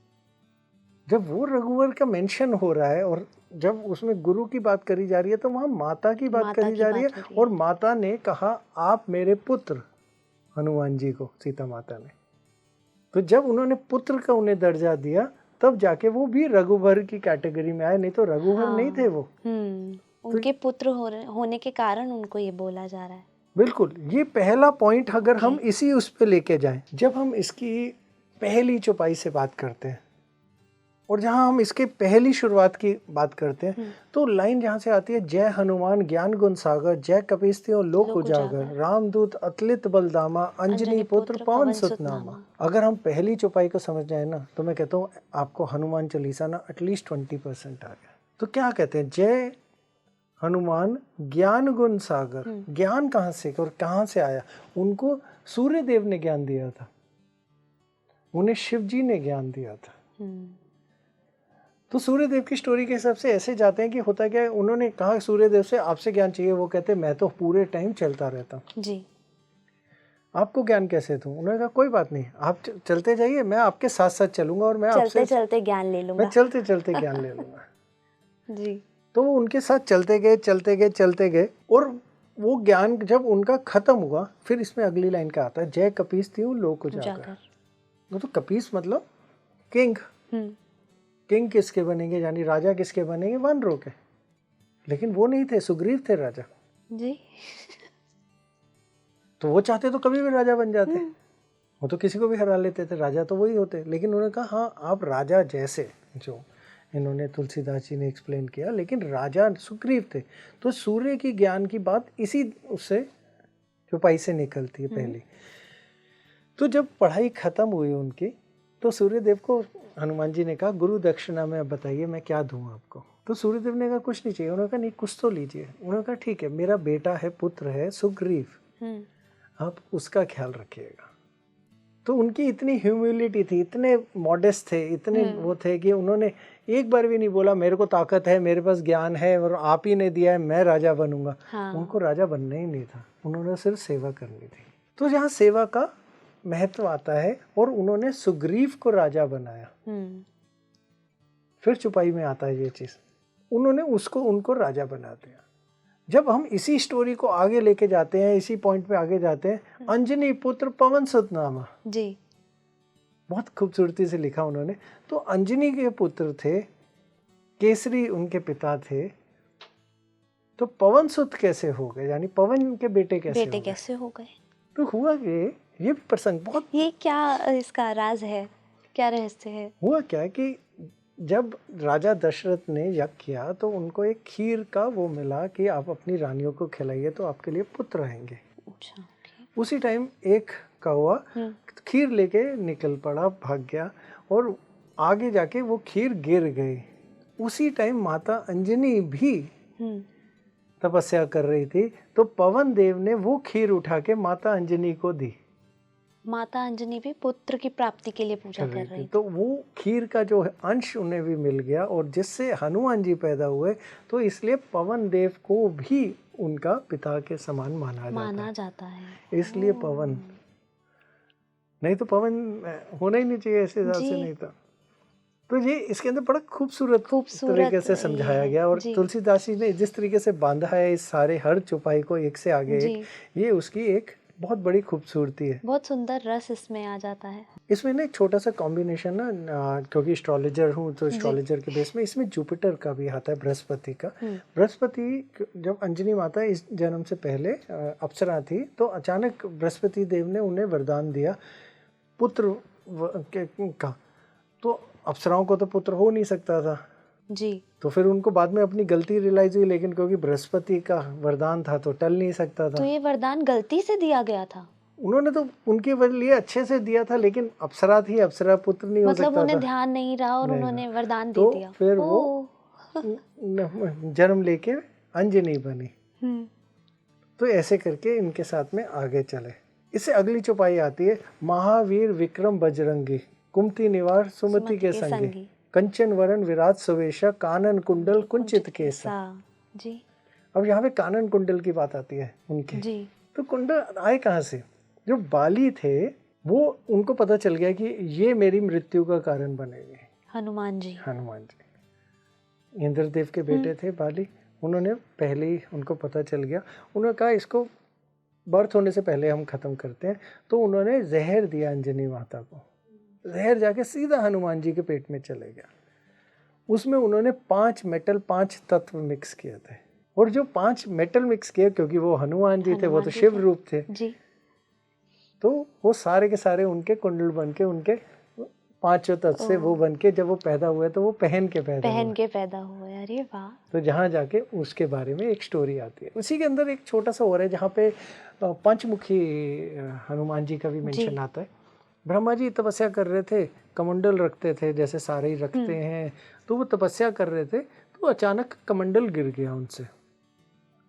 जब वो रघुवर का मेंशन हो रहा है, और जब उसमें गुरु की बात करी जा रही है तो वहां माता की बात करी जा रही है। और माता ने कहा आप मेरे पुत्र, हनुमान जी को सीता माता ने। तो जब उन्होंने पुत्र का उन्हें दर्जा दिया तब जाके वो भी रघुवर की कैटेगरी में आए, नहीं तो रघुवर नहीं थे वो। उनके पुत्र होने के कारण उनको ये बोला जा रहा है। बिल्कुल, ये पहला पॉइंट अगर हम इसी उस पे लेके जाएं, जब हम इसकी पहली चौपाई से बात करते हैं और जहां हम इसके पहली शुरुआत की बात करते हैं, तो लाइन जहां से आती है, जय हनुमान ज्ञान गुण सागर, जय कपीसत्यो लोक उजागर, रामदूत अतुलित बलदामा, अंजनी पुत्र पवन सुत नामा। अगर हम पहली चौपाई को समझ जाए ना, तो मैं कहता हूँ आपको हनुमान चालीसा ना एटलीस्ट 20% आ गया। तो क्या कहते हैं, जय हनुमान ज्ञान गुण सागर। ज्ञान कहाँ से और कहाँ से आया? उनको सूर्य देव ने ज्ञान दिया था, उन्हें शिव जी ने ज्ञान दिया था। तो सूर्यदेव की स्टोरी के हिसाब से ऐसे जाते हैं कि होता क्या है, उन्होंने कहा सूर्यदेव से आपसे ज्ञान चाहिए, वो कहते मैं तो पूरे टाइम चलता रहता हूँ जी। आपको ज्ञान कैसे दूं? उन्होंने कहा कोई बात नहीं, आप चलते जाइए, मैं आपके साथ साथ चलूंगा और मैं चलते आपसे चलते ज्ञान ले लूंगा। मैं चलते चलते ज्ञान ले लूंगा। जी। तो वो उनके साथ चलते गए चलते गए चलते गए, और वो ज्ञान जब उनका खत्म हुआ, फिर इसमें अगली लाइन का आता है, जय कपीस थी लोक उजागर। वो तो कपीस मतलब किंग। किंग किसके बनेंगे, यानी राजा किसके बनेंगे? वानरों के। लेकिन वो नहीं थे, सुग्रीव थे राजा। जी। तो वो चाहते तो कभी भी राजा बन जाते, वो तो किसी को भी हरा लेते थे, राजा तो वही होते। लेकिन उन्होंने कहा हाँ आप राजा जैसे, जो इन्होंने तुलसीदास जी ने एक्सप्लेन किया, लेकिन राजा सुग्रीव थे। तो सूर्य की ज्ञान की बात इसी उससे चौपाई से निकलती है पहली। तो जब पढ़ाई खत्म हुई उनकी, तो सूर्यदेव को हनुमान जी ने कहा गुरु दक्षिणा में अब बताइए मैं क्या दूं आपको। तो सूर्यदेव ने कहा कुछ नहीं चाहिए। उन्होंने कहा नहीं कुछ तो लीजिए। उन्होंने कहा ठीक है, मेरा बेटा है, पुत्र है सुग्रीव, आप उसका ख्याल रखिएगा। तो उनकी इतनी ह्यूमिलिटी थी, इतने मॉडेस्ट थे, इतने वो थे कि उन्होंने एक बार भी नहीं बोला मेरे को ताकत है, मेरे पास ज्ञान है और आप ही ने दिया है, मैं राजा बनूंगा। उनको राजा बनना ही नहीं था, उन्होंने सिर्फ सेवा करनी थी। तो यहाँ सेवा का महत्व आता है, और उन्होंने सुग्रीव को राजा बनाया। फिर चुपाई में आता है ये चीज, उन्होंने उनको राजा बना दिया। जब हम इसी स्टोरी को आगे लेके जाते हैं, इसी पॉइंट पे आगे जाते हैं, अंजनी पुत्र पवन सुत नामा जी, बहुत खूबसूरती से लिखा उन्होंने। तो अंजनी के पुत्र थे, केसरी उनके पिता थे, तो पवन सुत कैसे हो गए, यानी पवन के बेटे कैसे हो गए? तो हुआ कि ये प्रसंग बहुत, ये क्या इसका राज है, क्या रहस्य है? हुआ क्या है कि जब राजा दशरथ ने यज्ञ किया तो उनको एक खीर का वो मिला कि आप अपनी रानियों को खिलाइए तो आपके लिए पुत्र आएंगे। अच्छा, उसी टाइम एक कौवा खीर लेके निकल पड़ा, भाग गया, और आगे जाके वो खीर गिर गई। उसी टाइम माता अंजनी भी तपस्या कर रही थी, तो पवन देव ने वो खीर उठा के माता अंजनी को दी। माता अंजनी भी पुत्र की प्राप्ति के लिए पूजा कर रही थी। तो वो खीर का जो अंश उन्हें भी मिल गया, और जिससे हनुमान जी पैदा हुए, तो इसलिए पवन देव को भी उनका पिता के समान माना जाता है। इसलिए पवन, नहीं तो पवन होना ही नहीं चाहिए, ऐसे हिसाब से नहीं था। तो ये इसके अंदर बड़ा खूबसूरत तरीके से समझाया गया, और तुलसीदास जी ने जिस तरीके से बांधा है इस सारे हर चौपाई को एक से आगे एक, ये उसकी एक बहुत बड़ी खूबसूरती है। बहुत सुंदर रस इसमें आ जाता है। इसमें ना एक छोटा सा कॉम्बिनेशन ना, क्योंकि एस्ट्रोलॉजर हूँ तो एस्ट्रोलॉजर के बेस में इसमें जुपिटर का भी आता है, बृहस्पति का। बृहस्पति जब अंजनी माता इस जन्म से पहले अप्सरा थी, तो अचानक बृहस्पति देव ने उन्हें वरदान दिया पुत्र का। तो अप्सराओं को तो पुत्र हो नहीं सकता था जी। तो फिर उनको बाद में अपनी गलती रियलाइज हुई, लेकिन क्योंकि बृहस्पति का वरदान था तो टल नहीं सकता था। तो ये वरदान गलती से दिया गया था? उन्होंने तो उनके लिए अच्छे से दिया था, लेकिन अप्सरा थी, अप्सरा पुत्र नहीं हो सकता था। मतलब उन्हें ध्यान नहीं रहा और उन्होंने वरदान दे दिया। फिर वो जन्म लेके अंजनी बनी। तो ऐसे करके इनके साथ में आगे चले। इससे अगली चौपाई आती है, महावीर विक्रम बजरंगी, कुमति निवार सुमति के संगी, कंचन वरण विराट सुवेशा, कानन कुंडल कुंचित केसा जी। अब यहाँ पे कानन कुंडल की बात आती है उनके जी। तो कुंडल आए कहाँ से? जो बाली थे वो, उनको पता चल गया कि ये मेरी मृत्यु का कारण बनेंगे। हनुमान जी इंद्रदेव के बेटे थे बाली। उन्होंने पहले ही, उनको पता चल गया, उन्होंने कहा इसको बर्थ होने से पहले हम खत्म करते हैं। तो उन्होंने जहर दिया अंजनी माता को, जहर जाके सीधा हनुमान जी के पेट में चले गया। उसमें उन्होंने 5 तत्व मिक्स किए थे, और जो 5 मेटल मिक्स किए, क्योंकि वो हनुमान जी थे, वो तो शिव रूप थे जी। तो वो सारे के सारे उनके कुंडल बन के, उनके 5 तत्व से वो बन के, जब वो पैदा हुए तो वो पहन के पैदा हुए। अरे वाह। तो जहाँ जाके उसके बारे में एक स्टोरी आती है। उसी के अंदर एक छोटा सा और है, जहाँ पे पंचमुखी हनुमान जी का भी मेंशन आता है। ब्रह्मा जी तपस्या कर रहे थे, कमंडल रखते थे जैसे सारे ही रखते हैं, तो वो तपस्या कर रहे थे, तो अचानक कमंडल गिर गया उनसे।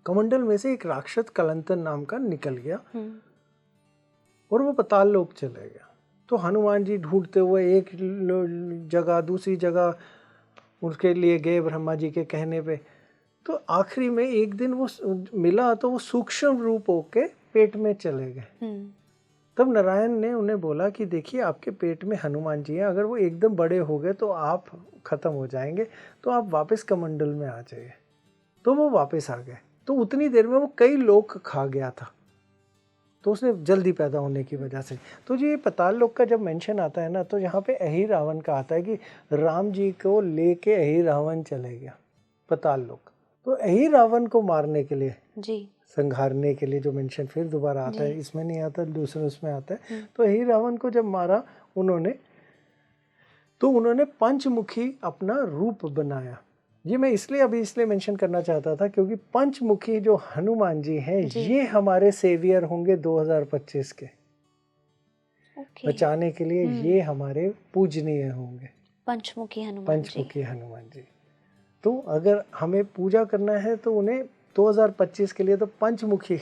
कमंडल में से एक राक्षस कलंतन नाम का निकल गया और वो पाताल लोक चले गया। तो हनुमान जी ढूंढते हुए एक जगह दूसरी जगह उसके लिए गए ब्रह्मा जी के कहने पे। तो आखिरी में एक दिन वो मिला, तो वो सूक्ष्म रूप होके पेट में चले गए। तब नारायण ने उन्हें बोला कि देखिए आपके पेट में हनुमान जी हैं, अगर वो एकदम बड़े हो गए तो आप खत्म हो जाएंगे, तो आप वापस कमंडल में आ जाइए। तो वो वापस आ गए। तो उतनी देर में वो कई लोक खा गया था, तो उसने जल्दी पैदा होने की वजह से। तो जो ये पाताल लोक का जब मेंशन आता है ना, तो यहाँ पे अहि रावण का आता है कि राम जी को लेके अहि रावण चले गया पाताल लोक। तो अहि रावण को मारने के लिए, जी संहारने के लिए जो मेंशन फिर दोबारा आता है, जी। इसमें नहीं आता, दूसरे उसमें आता है। तो अहि रावण को जब मारा उन्होंने, तो उन्होंने पंचमुखी अपना रूप बनाया। ये मैं इसलिए मेंशन करना चाहता था क्योंकि पंचमुखी जो हनुमान जी हैं, जी। ये हमारे सेवियर होंगे 2025 के। ओके। बचाने के लिए ये हमारे पूजनीय होंगे, पंचमुखी हनुमान जी। पंचमुखी हनुमान जी। तो अगर हमें पूजा करना है तो उन्हें 2025 के लिए तो पंचमुखी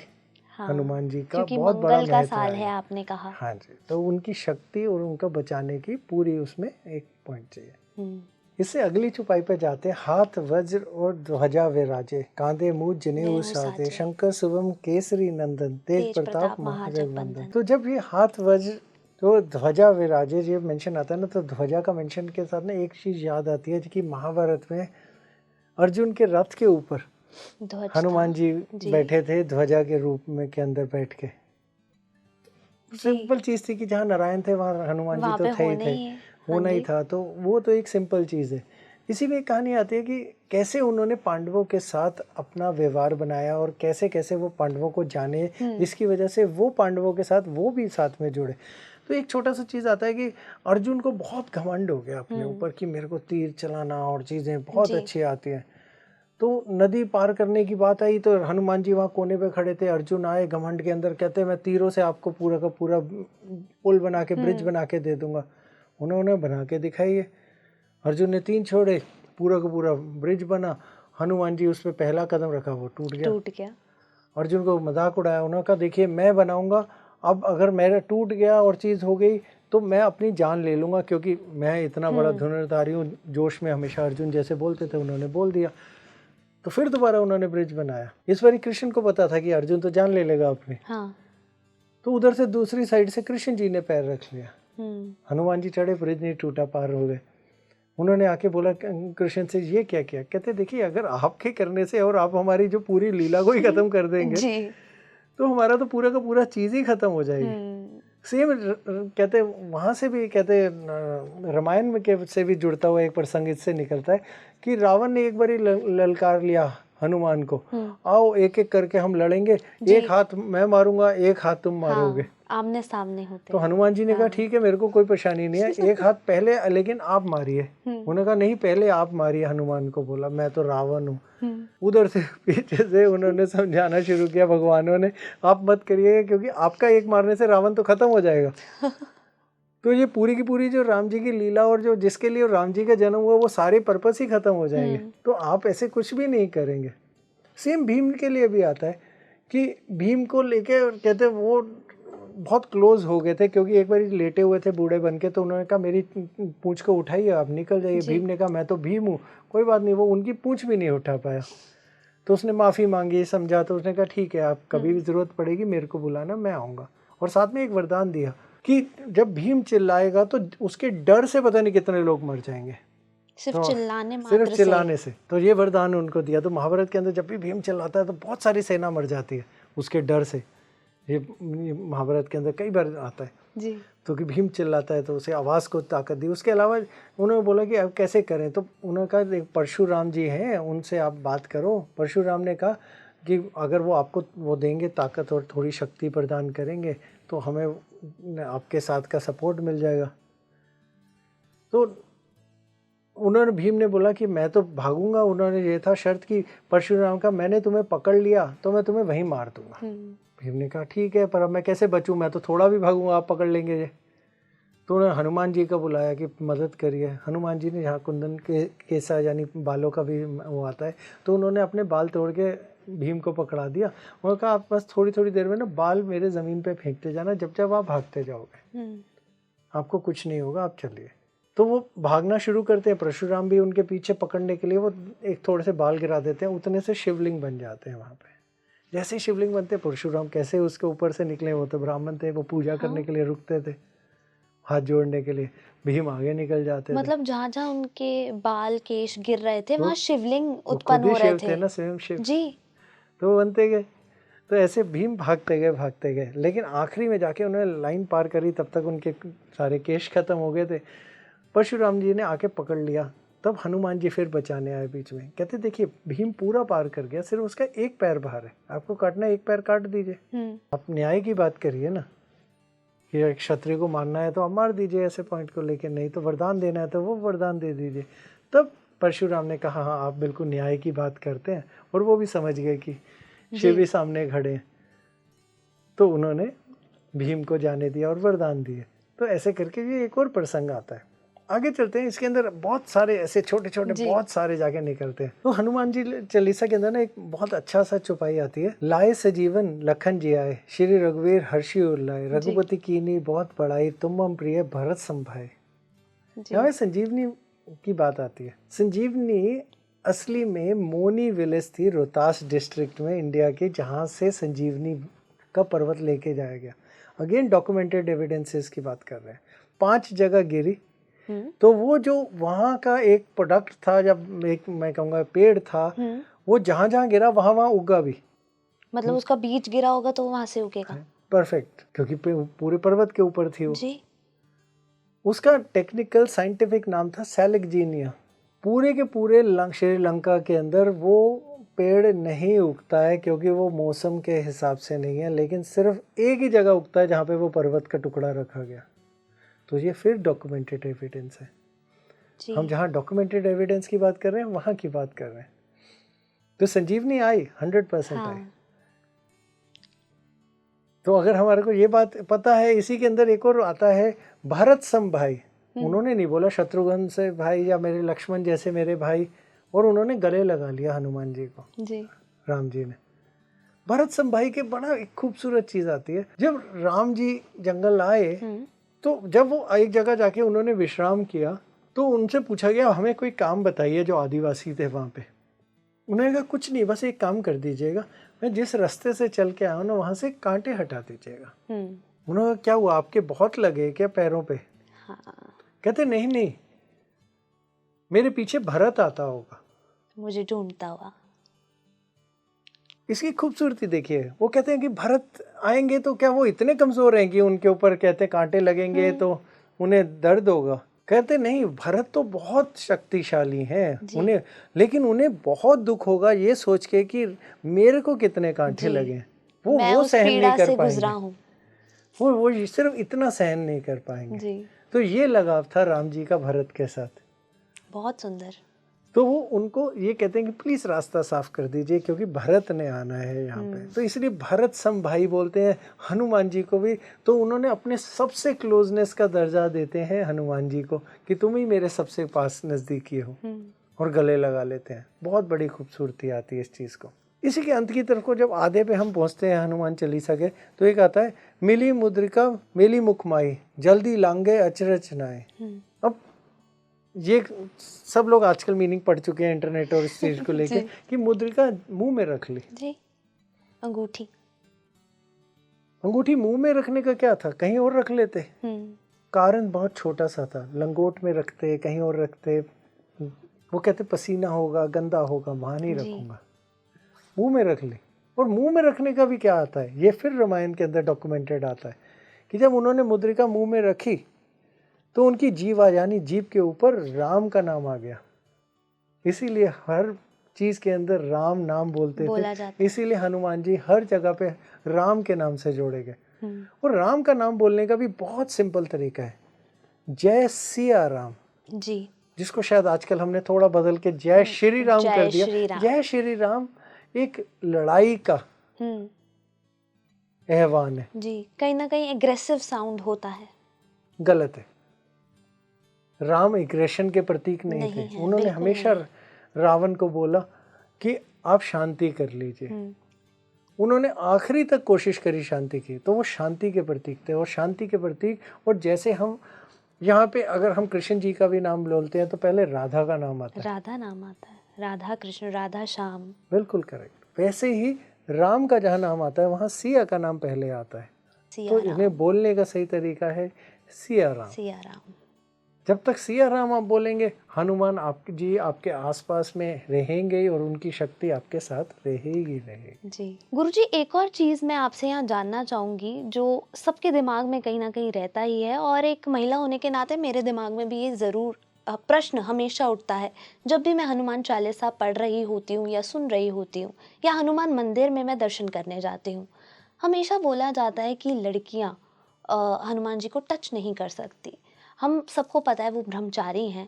हाँ, हनुमान जी का क्योंकि बहुत बड़ा मंगल का महत्व साल है, है। आपने कहा। हाँ जी, तो उनकी शक्ति और उनका बचाने की पूरी उसमें एक पॉइंट चाहिए। इससे अगली चौपाई पे जाते हैं। हाथ वज्र और ध्वजा विराजे, कांधे मूज जनेऊ साजे, शंकर शुभम केसरी नंदन, तेज प्रताप महाजगवंदन। तो जब ये हाथ वज्र तो ध्वजा विराजे ये मेंशन आता है ना, तो ध्वजा का मेंशन के साथ ना एक चीज याद आती है कि महाभारत में अर्जुन के रथ के ऊपर हनुमान जी बैठे थे ध्वजा के रूप में के अंदर बैठ के। सिंपल चीज थी कि जहाँ नारायण थे वहाँ हनुमान जी तो थे ही थे, होना ही था। तो वो तो एक सिंपल चीज है। इसी में एक कहानी आती है कि कैसे उन्होंने पांडवों के साथ अपना व्यवहार बनाया और कैसे कैसे वो पांडवों को जाने, जिसकी वजह से वो पांडवों के साथ वो भी साथ में जुड़े। तो एक छोटा सा चीज आता है कि अर्जुन को बहुत घमंड हो गया अपने ऊपर कि मेरे को तीर चलाना और चीजें बहुत अच्छी आती हैं। तो नदी पार करने की बात आई तो हनुमान जी वहाँ कोने पे खड़े थे, अर्जुन आए घमंड के अंदर, कहते मैं तीरों से आपको पूरा का पूरा पुल बना के ब्रिज बना के दे दूंगा। उन्होंने बना के दिखाई है। अर्जुन ने 3 छोड़े, पूरा का पूरा ब्रिज बना। हनुमान जी उस पर पहला कदम रखा, वो टूट गया। अर्जुन को मजाक उड़ाया, उन्होंने कहा देखिए मैं बनाऊंगा, अब अगर मेरा टूट गया और चीज़ हो गई तो मैं अपनी जान ले लूँगा, क्योंकि मैं इतना बड़ा धनुर्धारी हूँ। जोश में हमेशा अर्जुन जैसे बोलते थे, उन्होंने बोल दिया। तो फिर दोबारा उन्होंने ब्रिज बनाया। इस बार कृष्ण को पता था कि अर्जुन तो जान ले लेगा अपनी। हाँ। तो उधर से दूसरी साइड से कृष्ण जी ने पैर रख लिया। हनुमान जी चढ़े, ब्रिज नहीं टूटा, पार हो गए। उन्होंने आके बोला कृष्ण से ये क्या किया? कहते देखिए अगर आपके करने से और आप हमारी जो पूरी लीला को ही खत्म कर देंगे तो हमारा तो पूरा का पूरा चीज ही खत्म हो जाएगी। सेम कहते वहां से भी कहते रामायण में के से भी जुड़ता हुआ एक प्रसंग इससे निकलता है कि रावण ने एक बार ललकार लिया हनुमान को, आओ एक एक करके हम लड़ेंगे, एक हाथ मैं मारूंगा, एक हाथ तुम मारोगे। आमने सामने होते। तो हनुमान जी ने कहा ठीक है, मेरे को कोई परेशानी नहीं है, एक हाथ पहले लेकिन आप मारिए। उन्होंने कहा नहीं पहले आप मारिए। हनुमान को बोला मैं तो रावण हूँ। उधर से पीछे से उन्होंने समझाना शुरू किया भगवानों ने, आप मत करिए क्योंकि आपका एक मारने से रावण तो खत्म हो जाएगा। तो ये पूरी की पूरी जो राम जी की लीला और जो जिसके लिए राम जी का जन्म हुआ वो सारे पर्पस ही खत्म हो जाएंगे। तो आप ऐसे कुछ भी नहीं करेंगे। सेम भीम के लिए भी आता है कि भीम को लेके कहते वो बहुत क्लोज हो गए थे, क्योंकि एक बार लेटे हुए थे बूढ़े बन के, तो उन्होंने कहा मेरी पूंछ को उठाइए, आप निकल जाइए। भीम ने कहा मैं तो भीम हूँ, कोई बात नहीं। वो उनकी पूंछ भी नहीं उठा पाया, तो उसने माफ़ी मांगी, समझा। तो उसने कहा ठीक है, आप कभी भी ज़रूरत पड़ेगी मेरे को बुलाना, मैं आऊँगा। और साथ में एक वरदान दिया कि जब भीम चिल्लाएगा तो उसके डर से पता नहीं कितने लोग मर जाएंगे, सिर्फ चिल्लाने से। तो ये वरदान उनको दिया। तो महाभारत के अंदर जब भी भीम चिल्लाता है तो बहुत सारी सेना मर जाती है उसके डर से। ये महाभारत के अंदर कई बार आता है जी। तो कि भीम चिल्लाता है तो उसे आवाज़ को ताकत दी। उसके अलावा उन्होंने बोला कि अब कैसे करें, तो उन्होंने कहा एक परशुराम जी हैं, उनसे आप बात करो। परशुराम ने कहा कि अगर वो आपको वो देंगे ताकत और थोड़ी शक्ति प्रदान करेंगे तो हमें आपके साथ का सपोर्ट मिल जाएगा। तो उन्होंने भीम ने बोला कि मैं तो भागूंगा। उन्होंने ये था शर्त कि परशुराम का मैंने तुम्हें पकड़ लिया तो मैं तुम्हें वहीं मार दूंगा। भीम ने कहा ठीक है, पर अब मैं कैसे बचूं, मैं तो थोड़ा भी भागूंगा, आप पकड़ लेंगे ये। तो उन्होंने हनुमान जी का बुलाया कि मदद करिए। हनुमान जी ने यहाँ कुंदन के केसा यानी बालों का भी वो आता है, तो उन्होंने अपने बाल तोड़ के भीम को पकड़ा दिया। उन्होंने कहा आप बस थोड़ी थोड़ी देर में ना बाल मेरे ज़मीन पे फेंकते जाना, जब जब आप भागते जाओगे आपको कुछ नहीं होगा, आप चलिए। तो वो भागना शुरू करते हैं। परशुराम भी उनके पीछे पकड़ने के लिए वो एक थोड़े से बाल गिरा देते हैं, उतने से शिवलिंग बन जाते हैं वहाँ पे। जैसे ही शिवलिंग बनते परशुराम कैसे उसके ऊपर से निकले, वो तो ब्राह्मण थे, वो पूजा करने के लिए रुकते थे हाथ जोड़ने के लिए, भीम आगे निकल जाते थे। मतलब जहाँ जहाँ उनके बाल केश गिर रहे थे वहाँ वो शिवलिंग वो उत्पन्न खुद ही हो रहे शिव थे थे ना, स्वयं शिव, जी। तो वो बनते गए। तो ऐसे भीम भागते गए, लेकिन आखिरी में जाके उन्होंने लाइन पार करी, तब तक उनके सारे केश खत्म हो गए थे। परशुराम जी ने आके पकड़ लिया, तब हनुमान जी फिर बचाने आए बीच में, कहते देखिए भीम पूरा पार कर गया, सिर्फ उसका एक पैर बाहर है, आपको काटना है एक पैर काट दीजिए। आप न्याय की बात करिए ना, कि एक क्षत्रिय को मारना है तो आप मार दीजिए ऐसे पॉइंट को लेके, नहीं तो वरदान देना है तो वो वरदान दे दीजिए। तब परशुराम ने कहा हाँ आप बिल्कुल न्याय की बात करते हैं, और वो भी समझ गए कि शिव भी सामने खड़े हैं, तो उन्होंने भीम को जाने दिया और वरदान दिए। तो ऐसे करके ये एक और प्रसंग आता है। आगे चलते हैं, इसके अंदर बहुत सारे ऐसे छोटे छोटे बहुत सारे जाके निकलते हैं। तो हनुमान जी चालीसा के अंदर ना एक बहुत अच्छा सा चौपाई आती है, लाए सजीवन लखन जी आए, श्री रघुवीर हर्षि उर लाए, रघुपति कीनी बहुत बड़ाई, तुम मम प्रिय भरत संभाए। यहाँ संजीवनी की बात आती है। संजीवनी असली में मोनी विलेज थी, रोहतास डिस्ट्रिक्ट में इंडिया के, जहाँ से संजीवनी का पर्वत लेके जाया गया। अगेन डॉक्यूमेंटेड एविडेंसेस की बात कर रहे हैं। 5 जगह गिरी, तो वो जो वहाँ का एक प्रोडक्ट था, जब एक मैं कहूँगा पेड़ था, वो जहाँ जहाँ गिरा वहाँ वहाँ उगा भी। मतलब उसका बीज गिरा होगा तो वहाँ से उगेगा। परफेक्ट, क्योंकि पूरे पर्वत के ऊपर थी वो जी। उसका टेक्निकल साइंटिफिक नाम था सेलेक्जीनिया। पूरे के पूरे श्रीलंका के अंदर वो पेड़ नहीं उगता है, क्योंकि वो मौसम के हिसाब से नहीं है, लेकिन सिर्फ एक ही जगह उगता है जहाँ पे वो पर्वत का टुकड़ा रखा गया। तो ये फिर डॉक्यूमेंटेड एविडेंस है। हम जहाँ डॉक्यूमेंटेड एविडेंस की बात कर रहे हैं वहाँ की बात कर रहे हैं। तो संजीवनी आई, 100% आई। तो अगर हमारे को ये बात पता है, इसी के अंदर एक और आता है भरत सम भाई। उन्होंने नहीं बोला शत्रुघ्न से भाई या मेरे लक्ष्मण जैसे मेरे भाई, और उन्होंने गले लगा लिया हनुमान जी को जी। राम जी ने भरत सम भाई के। बड़ा एक खूबसूरत चीज आती है, जब राम जी जंगल आए तो जब वो एक जगह जाके उन्होंने विश्राम किया, तो उनसे पूछा गया हमें कोई काम बताइए, जो आदिवासी थे वहाँ पे। उन्होंने कहा कुछ नहीं, बस एक काम कर दीजिएगा, मैं जिस रास्ते से चल के आया ना वहाँ से कांटे हटा दीजिएगा। उन्होंने क्या हुआ, आपके बहुत लगे क्या पैरों पे? कहते नहीं नहीं, मेरे पीछे भरत आता होगा, मुझे ढूंढता हुआ। इसकी खूबसूरती देखिए। वो कहते हैं कि भरत आएंगे तो क्या वो इतने कमजोर हैं कि उनके ऊपर कहते कांटे लगेंगे तो उन्हें दर्द होगा? कहते नहीं, भरत तो बहुत शक्तिशाली हैं उन्हें, लेकिन उन्हें बहुत दुख होगा ये सोच के कि मेरे को कितने कांटे लगे, वो सहन नहीं कर पाएंगे, वो सिर्फ इतना सहन नहीं कर पाएंगे। तो ये लगाव था राम जी का भरत के साथ। बहुत सुंदर। तो वो उनको ये कहते हैं कि प्लीज रास्ता साफ कर दीजिए, क्योंकि भरत ने आना है यहाँ पे। तो इसलिए भरत सम भाई बोलते हैं हनुमान जी को भी। तो उन्होंने अपने सबसे क्लोजनेस का दर्जा देते हैं हनुमान जी को, कि तुम ही मेरे सबसे पास नजदीकी हो, और गले लगा लेते हैं। बहुत बड़ी खूबसूरती आती है इस चीज को। इसी के अंत की तरफ को जब आधे पे हम पहुंचते हैं हनुमान चालीसा के, तो एक आता है मिली मुद्रिका मिली मुखमाई, जल्दी लांगे अचरज नाए। अब ये सब लोग आजकल मीनिंग पढ़ चुके हैं इंटरनेट और इस चीज को लेके कि मुद्रिका मुंह में रख ली जी। अंगूठी मुंह में रखने का क्या था, कहीं और रख लेते। कारण बहुत छोटा सा था, लंगोट में रखते, कहीं और रखते। वो कहते पसीना होगा, गंदा होगा, वहां नहीं रखूंगा, मुंह में रख ली। और मुंह में रखने का भी क्या आता है, ये फिर रामायण के अंदर डॉक्यूमेंटेड आता है कि जब उन्होंने मुद्रिका मुंह में रखी तो उनकी जीवा यानी जीभ के ऊपर राम का नाम आ गया। इसीलिए हर चीज के अंदर राम नाम बोलते थे, इसीलिए हनुमान जी हर जगह पे राम के नाम से जोड़े गए। और राम का नाम बोलने का भी बहुत सिंपल तरीका है, जय सिया राम जी, जिसको शायद आजकल हमने थोड़ा बदल के जय श्री राम कर दिया। जय श्री राम एक लड़ाई का आह्वान है जी, कहीं ना कहीं एग्रेसिव साउंड होता है, गलत है। राम एग्रेशन के प्रतीक नहीं थे। उन्होंने हमेशा रावण को बोला कि आप शांति कर लीजिए। उन्होंने आखिरी तक कोशिश करी शांति की, तो वो शांति के प्रतीक थे। और शांति के प्रतीक, और जैसे हम यहाँ पे अगर हम कृष्ण जी का भी नाम बोलते हैं तो पहले राधा का नाम आता है, राधा नाम आता है, राधा कृष्ण, राधा श्याम। बिल्कुल करेक्ट। वैसे ही राम का जहाँ नाम आता है वहाँ सिया का नाम पहले आता है, सिया तो राम। इन्हें बोलने का सही तरीका है सिया राम। सिया राम। जब तक सिया राम आप बोलेंगे, हनुमान आपके आसपास में रहेंगे ही और उनकी शक्ति आपके साथ रहेगी। जी गुरुजी, एक और चीज़ मैं आपसे यहाँ जानना चाहूँगी जो सबके दिमाग में कहीं ना कहीं रहता ही है, और एक महिला होने के नाते मेरे दिमाग में भी ये ज़रूर प्रश्न हमेशा उठता है जब भी मैं हनुमान चालीसा पढ़ रही होती हूँ या सुन रही होती हूँ या हनुमान मंदिर में मैं दर्शन करने जाती हूँ। हमेशा बोला जाता है कि लड़कियाँ हनुमान जी को टच नहीं कर सकती। हम सबको पता है वो ब्रह्मचारी हैं,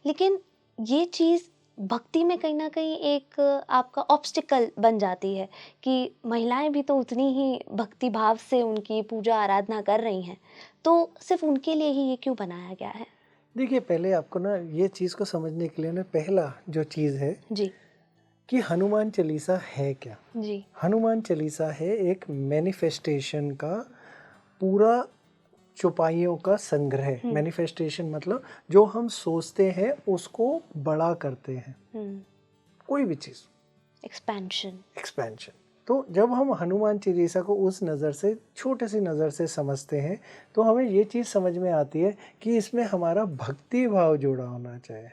लेकिन ये चीज़ भक्ति में कहीं ना कहीं एक आपका ऑब्स्टिकल बन जाती है कि महिलाएं भी तो उतनी ही भक्ति भाव से उनकी पूजा आराधना कर रही हैं, तो सिर्फ उनके लिए ही ये क्यों बनाया गया है? देखिए, पहले आपको ना ये चीज़ को समझने के लिए ना, पहला जो चीज़ है जी। कि हनुमान चालीसा है क्या। जी। हनुमान चालीसा है एक मैनिफेस्टेशन का पूरा चौपाइयों का संग्रह। मैनिफेस्टेशन मतलब जो हम सोचते हैं उसको बड़ा करते हैं, कोई भी चीज़, एक्सपेंशन। तो जब हम हनुमान चालीसा को उस नज़र से, छोटे सी नज़र से समझते हैं, तो हमें ये चीज़ समझ में आती है कि इसमें हमारा भक्ति भाव जुड़ा होना चाहिए।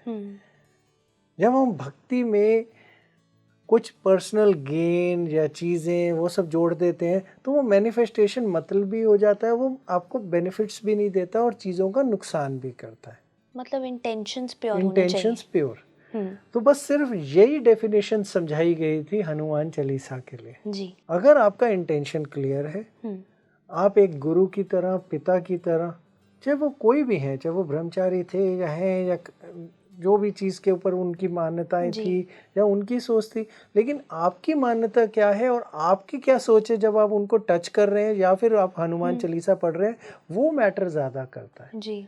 जब हम भक्ति में कुछ पर्सनल गेन या चीज़ें वो सब जोड़ देते हैं तो वो मैनिफेस्टेशन मतलब भी हो जाता है, वो आपको बेनिफिट्स भी नहीं देता और चीज़ों का नुकसान भी करता है। मतलब इंटेंशंस प्योर होने चाहिए। Intentions pure. तो बस सिर्फ यही डेफिनेशन समझाई गई थी हनुमान चालीसा के लिए। जी। अगर आपका इंटेंशन क्लियर है, आप एक गुरु की तरह, पिता की तरह, चाहे वो कोई भी हैं, चाहे वो ब्रह्मचारी थे या हैं या जो भी चीज़ के ऊपर उनकी मान्यताएं थी या उनकी सोच थी, लेकिन आपकी मान्यता क्या है और आपकी क्या सोच है जब आप उनको टच कर रहे हैं या फिर आप हनुमान चालीसा पढ़ रहे हैं, वो मैटर ज़्यादा करता है। जी।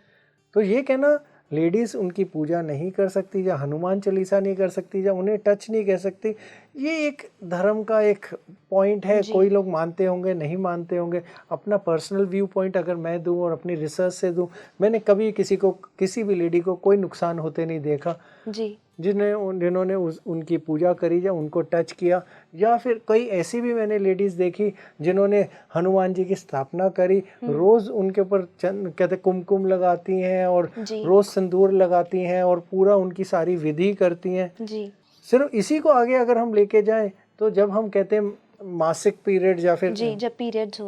तो ये कहना लेडीज़ उनकी पूजा नहीं कर सकती या हनुमान चालीसा नहीं कर सकती या उन्हें टच नहीं कर सकती, ये एक धर्म का एक पॉइंट है। कोई लोग मानते होंगे, नहीं मानते होंगे। अपना पर्सनल व्यू पॉइंट अगर मैं दूं और अपनी रिसर्च से दूं, मैंने कभी किसी भी लेडी को कोई नुकसान होते नहीं देखा जी। जिन्होंने उनकी पूजा करी या उनको टच किया, या फिर कई ऐसी भी मैंने लेडीज़ देखी जिन्होंने हनुमान जी की स्थापना करी, रोज़ उनके ऊपर कहते कुमकुम लगाती हैं और रोज़ सिंदूर लगाती हैं और पूरा उनकी सारी विधि करती हैं। जी। सिर्फ इसी को आगे अगर हम लेके जाएं तो जब हम कहते हैं मासिक पीरियड या फिर जब पीरियड्स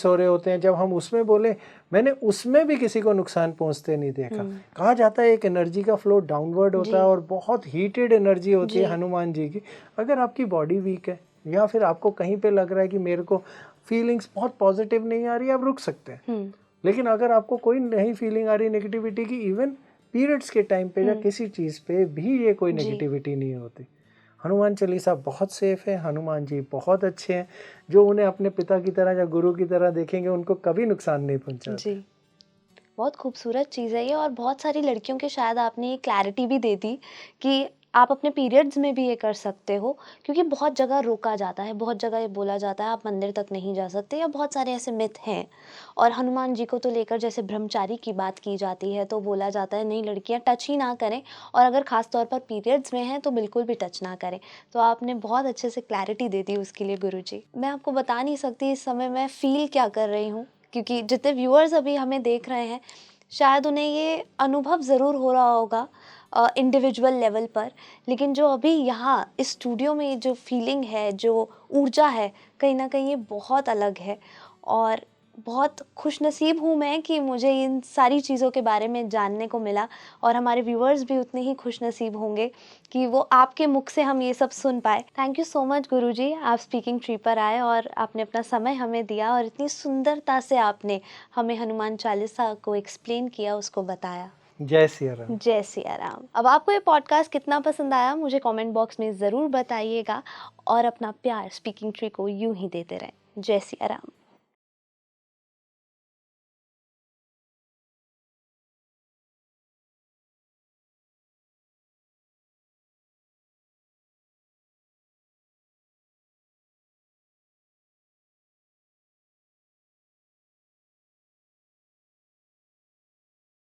हो रहे होते हैं, जब हम उसमें बोले, मैंने उसमें भी किसी को नुकसान पहुंचते नहीं देखा। कहा जाता है एक एनर्जी का फ्लो डाउनवर्ड होता है और बहुत हीटेड एनर्जी होती है हनुमान जी की। अगर आपकी बॉडी वीक है या फिर आपको कहीं पे लग रहा है कि मेरे को फीलिंग्स बहुत पॉजिटिव नहीं आ रही, आप रुक सकते हैं। लेकिन अगर आपको कोई नहीं फीलिंग आ रही नेगेटिविटी की, इवन पीरियड्स के टाइम पे या किसी चीज़ पे भी ये कोई नेगेटिविटी नहीं होती। हनुमान चालीसा बहुत सेफ है। हनुमान जी बहुत अच्छे हैं। जो उन्हें अपने पिता की तरह या गुरु की तरह देखेंगे उनको कभी नुकसान नहीं पहुंचाते। जी। बहुत खूबसूरत चीज़ है ये, और बहुत सारी लड़कियों के शायद आपने ये क्लैरिटी भी दे दी कि आप अपने पीरियड्स में भी ये कर सकते हो, क्योंकि बहुत जगह रोका जाता है, बहुत जगह ये बोला जाता है आप मंदिर तक नहीं जा सकते, या बहुत सारे ऐसे मिथ हैं। और हनुमान जी को तो लेकर जैसे ब्रह्मचारी की बात की जाती है तो बोला जाता है नहीं, लड़कियां टच ही ना करें, और अगर ख़ास तौर पर पीरियड्स में हैं तो बिल्कुल भी टच ना करें। तो आपने बहुत अच्छे से क्लैरिटी दे दी उसके लिए गुरुजी। मैं आपको बता नहीं सकती इस समय मैं फ़ील क्या कर रही हूँ, क्योंकि जितने व्यूअर्स अभी हमें देख रहे हैं शायद उन्हें ये अनुभव ज़रूर हो रहा होगा इंडिविजुअल लेवल पर, लेकिन जो अभी यहाँ इस स्टूडियो में जो फीलिंग है, जो ऊर्जा है, कहीं ना कहीं ये बहुत अलग है। और बहुत खुशनसीब हूँ मैं कि मुझे इन सारी चीज़ों के बारे में जानने को मिला, और हमारे व्यूअर्स भी उतने ही खुशनसीब होंगे कि वो आपके मुख से हम ये सब सुन पाए। थैंक यू सो मच गुरुजी, आप स्पीकिंग ट्री पर आए और आपने अपना समय हमें दिया और इतनी सुंदरता से आपने हमें हनुमान चालीसा को एक्सप्लेन किया, उसको बताया। जय सिया राम। जय सिया राम। अब आपको ये पॉडकास्ट कितना पसंद आया मुझे कमेंट बॉक्स में ज़रूर बताइएगा, और अपना प्यार स्पीकिंग ट्री को यूं ही देते रहें। जय सिया राम।